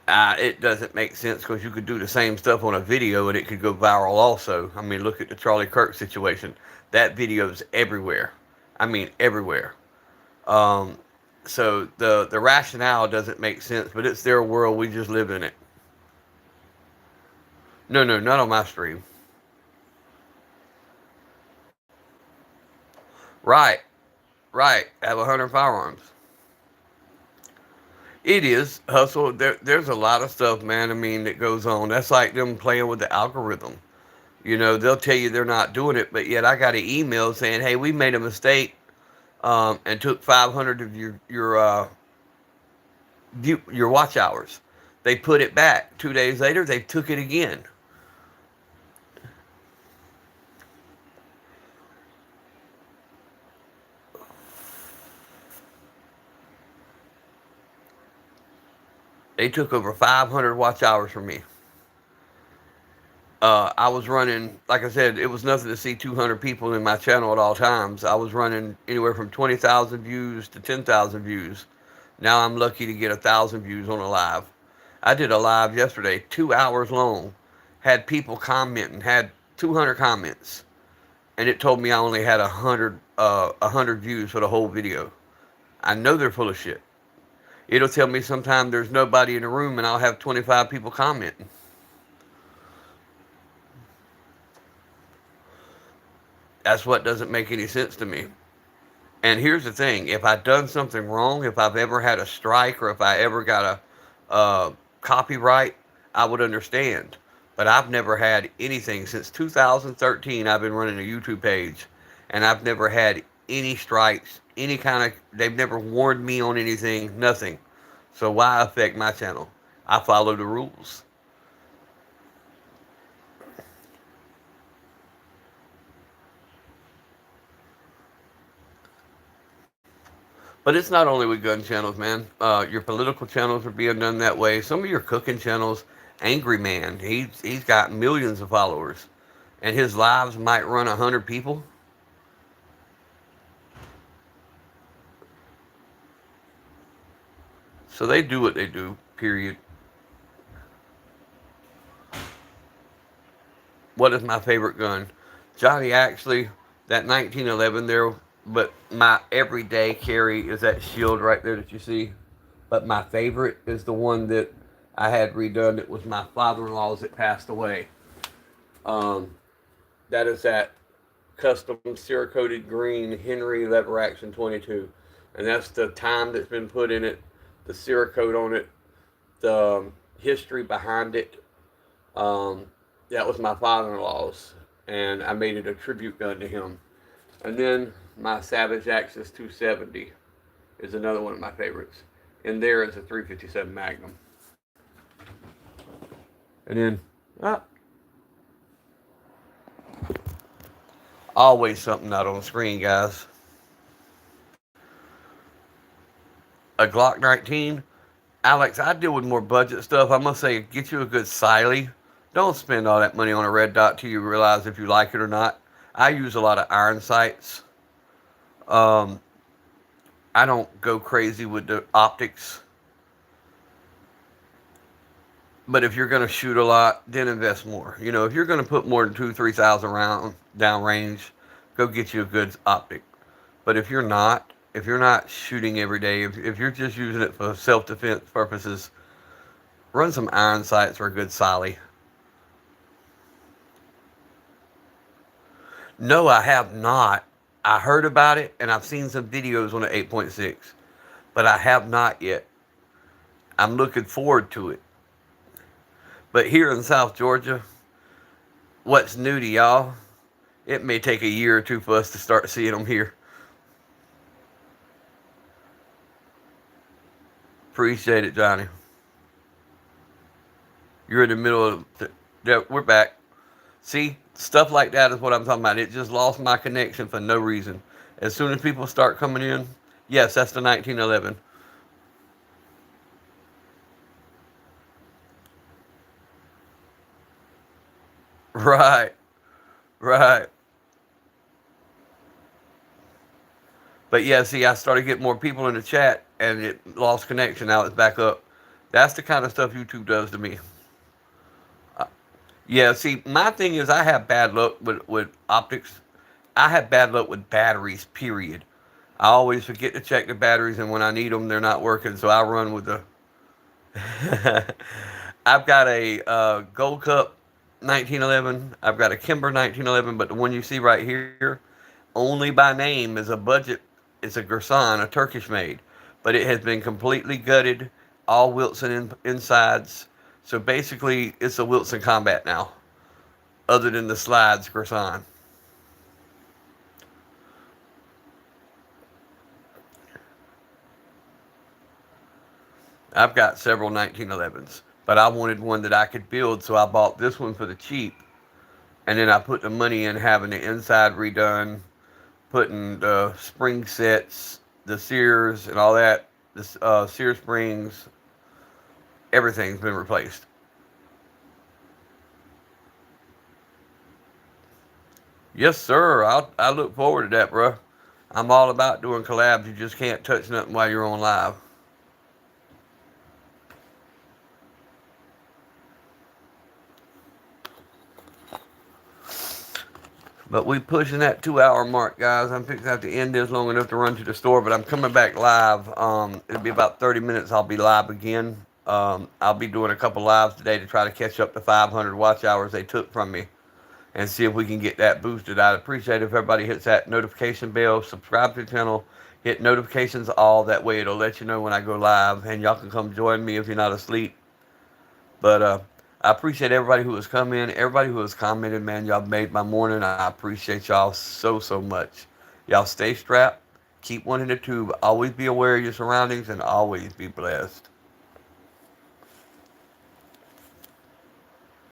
S1: It doesn't make sense because you could do the same stuff on a video and it could go viral also. I mean, look at the Charlie Kirk situation. That video's everywhere. I mean, everywhere. Um, so the rationale doesn't make sense, but it's their world. We just live in it. No, no, not on my stream. Right, right. Have 100 firearms. It is hustle. There's a lot of stuff, man. I mean, that goes on. That's like them playing with the algorithm. You know, they'll tell you they're not doing it, but yet I got an email saying, "Hey, we made a mistake and took 500 of your watch hours." They put it back. 2 days later, they took it again. They took over 500 watch hours from me. I was running, like I said, it was nothing to see 200 people in my channel at all times. I was running anywhere from 20,000 views to 10,000 views. Now I'm lucky to get 1,000 views on a live. I did a live yesterday, 2 hours long. Had people commenting, had 200 comments, and it told me I only had 100 views for the whole video. I know they're full of shit. It'll tell me sometime there's nobody in the room, and I'll have 25 people commenting. That's what doesn't make any sense to me. And here's the thing: if I've done something wrong, if I've ever had a strike, or if I ever got copyright, I would understand. But I've never had anything since 2013. I've been running a YouTube page, and I've never had any strikes, any kind of. They've never warned me on anything, nothing. So why affect my channel? I follow the rules. But it's not only with gun channels, man. Your political channels are being done that way. Some of your cooking channels, Angry Man, he's got millions of followers, and his lives might run 100 people. So they do what they do. Period. What is my favorite gun? Johnny, actually, that 1911 there. But my everyday carry is that shield right there that you see. But my favorite is the one that I had redone. It was my father-in-law's that passed away. Um, that is that custom Cerakoted green Henry lever action 22, and that's the time that's been put in it, the Cerakote on it, the history behind it. Um, that was my father-in-law's, and I made it a tribute gun to him. And then my Savage Axis 270 is another one of my favorites. And there is a 357 Magnum. And then, ah, always something not on the screen, guys. A Glock 19. Alex, I deal with more budget stuff. I must say, get you a good Siley. Don't spend all that money on a red dot till you realize if you like it or not. I use a lot of iron sights. Um, I don't go crazy with the optics. But if you're going to shoot a lot, then invest more. You know, if you're going to put more than 2, 3 thousand round down range, go get you a good optic. But if you're not shooting every day, if you're just using it for self defense purposes, run some iron sights or a good solly. No, I have not. I heard about it and I've seen some videos on the 8.6, but I have not yet. I'm looking forward to it. But here in South Georgia, what's new to y'all? It may take a year or two for us to start seeing them here. Appreciate it, Johnny. You're in the middle of. Yeah, we're back. See, stuff like that is what I'm talking about. It just lost my connection for no reason. As soon as people start coming in, yes, that's the 1911. Right, right. But yeah, see, I started getting more people in the chat and it lost connection. Now it's back up. That's the kind of stuff YouTube does to me. Yeah, see, my thing is I have bad luck with optics. I have bad luck with batteries, period. I always forget to check the batteries, and when I need them, they're not working, so I run with the. I've got a Gold Cup 1911. I've got a Kimber 1911, but the one you see right here, only by name, is a budget. It's a Gersan, a Turkish made, but it has been completely gutted, all Wilson insides. So basically, it's a Wilson Combat now, other than the slides Gersan. I've got several 1911s, but I wanted one that I could build, so I bought this one for the cheap, and then I put the money in having the inside redone, putting the spring sets, the sears, and all that. The sear springs, everything's been replaced. Yes, sir. I look forward to that, bro. I'm all about doing collabs. You just can't touch nothing while you're on live. But we pushing that 2 hour mark, guys. I'm fixing to have to end this long enough to run to the store, but I'm coming back live. It'll be about 30 minutes. I'll be live again. I'll be doing a couple lives today to try to catch up to 500 watch hours they took from me and see if we can get that boosted. I'd appreciate if everybody hits that notification bell, subscribe to the channel, hit notifications all. That way it'll let you know when I go live, and y'all can come join me if you're not asleep. But I appreciate everybody who has come in, everybody who has commented. Man, y'all made my morning. I appreciate y'all so, so much. Y'all stay strapped, keep one in the tube, always be aware of your surroundings, and always be blessed.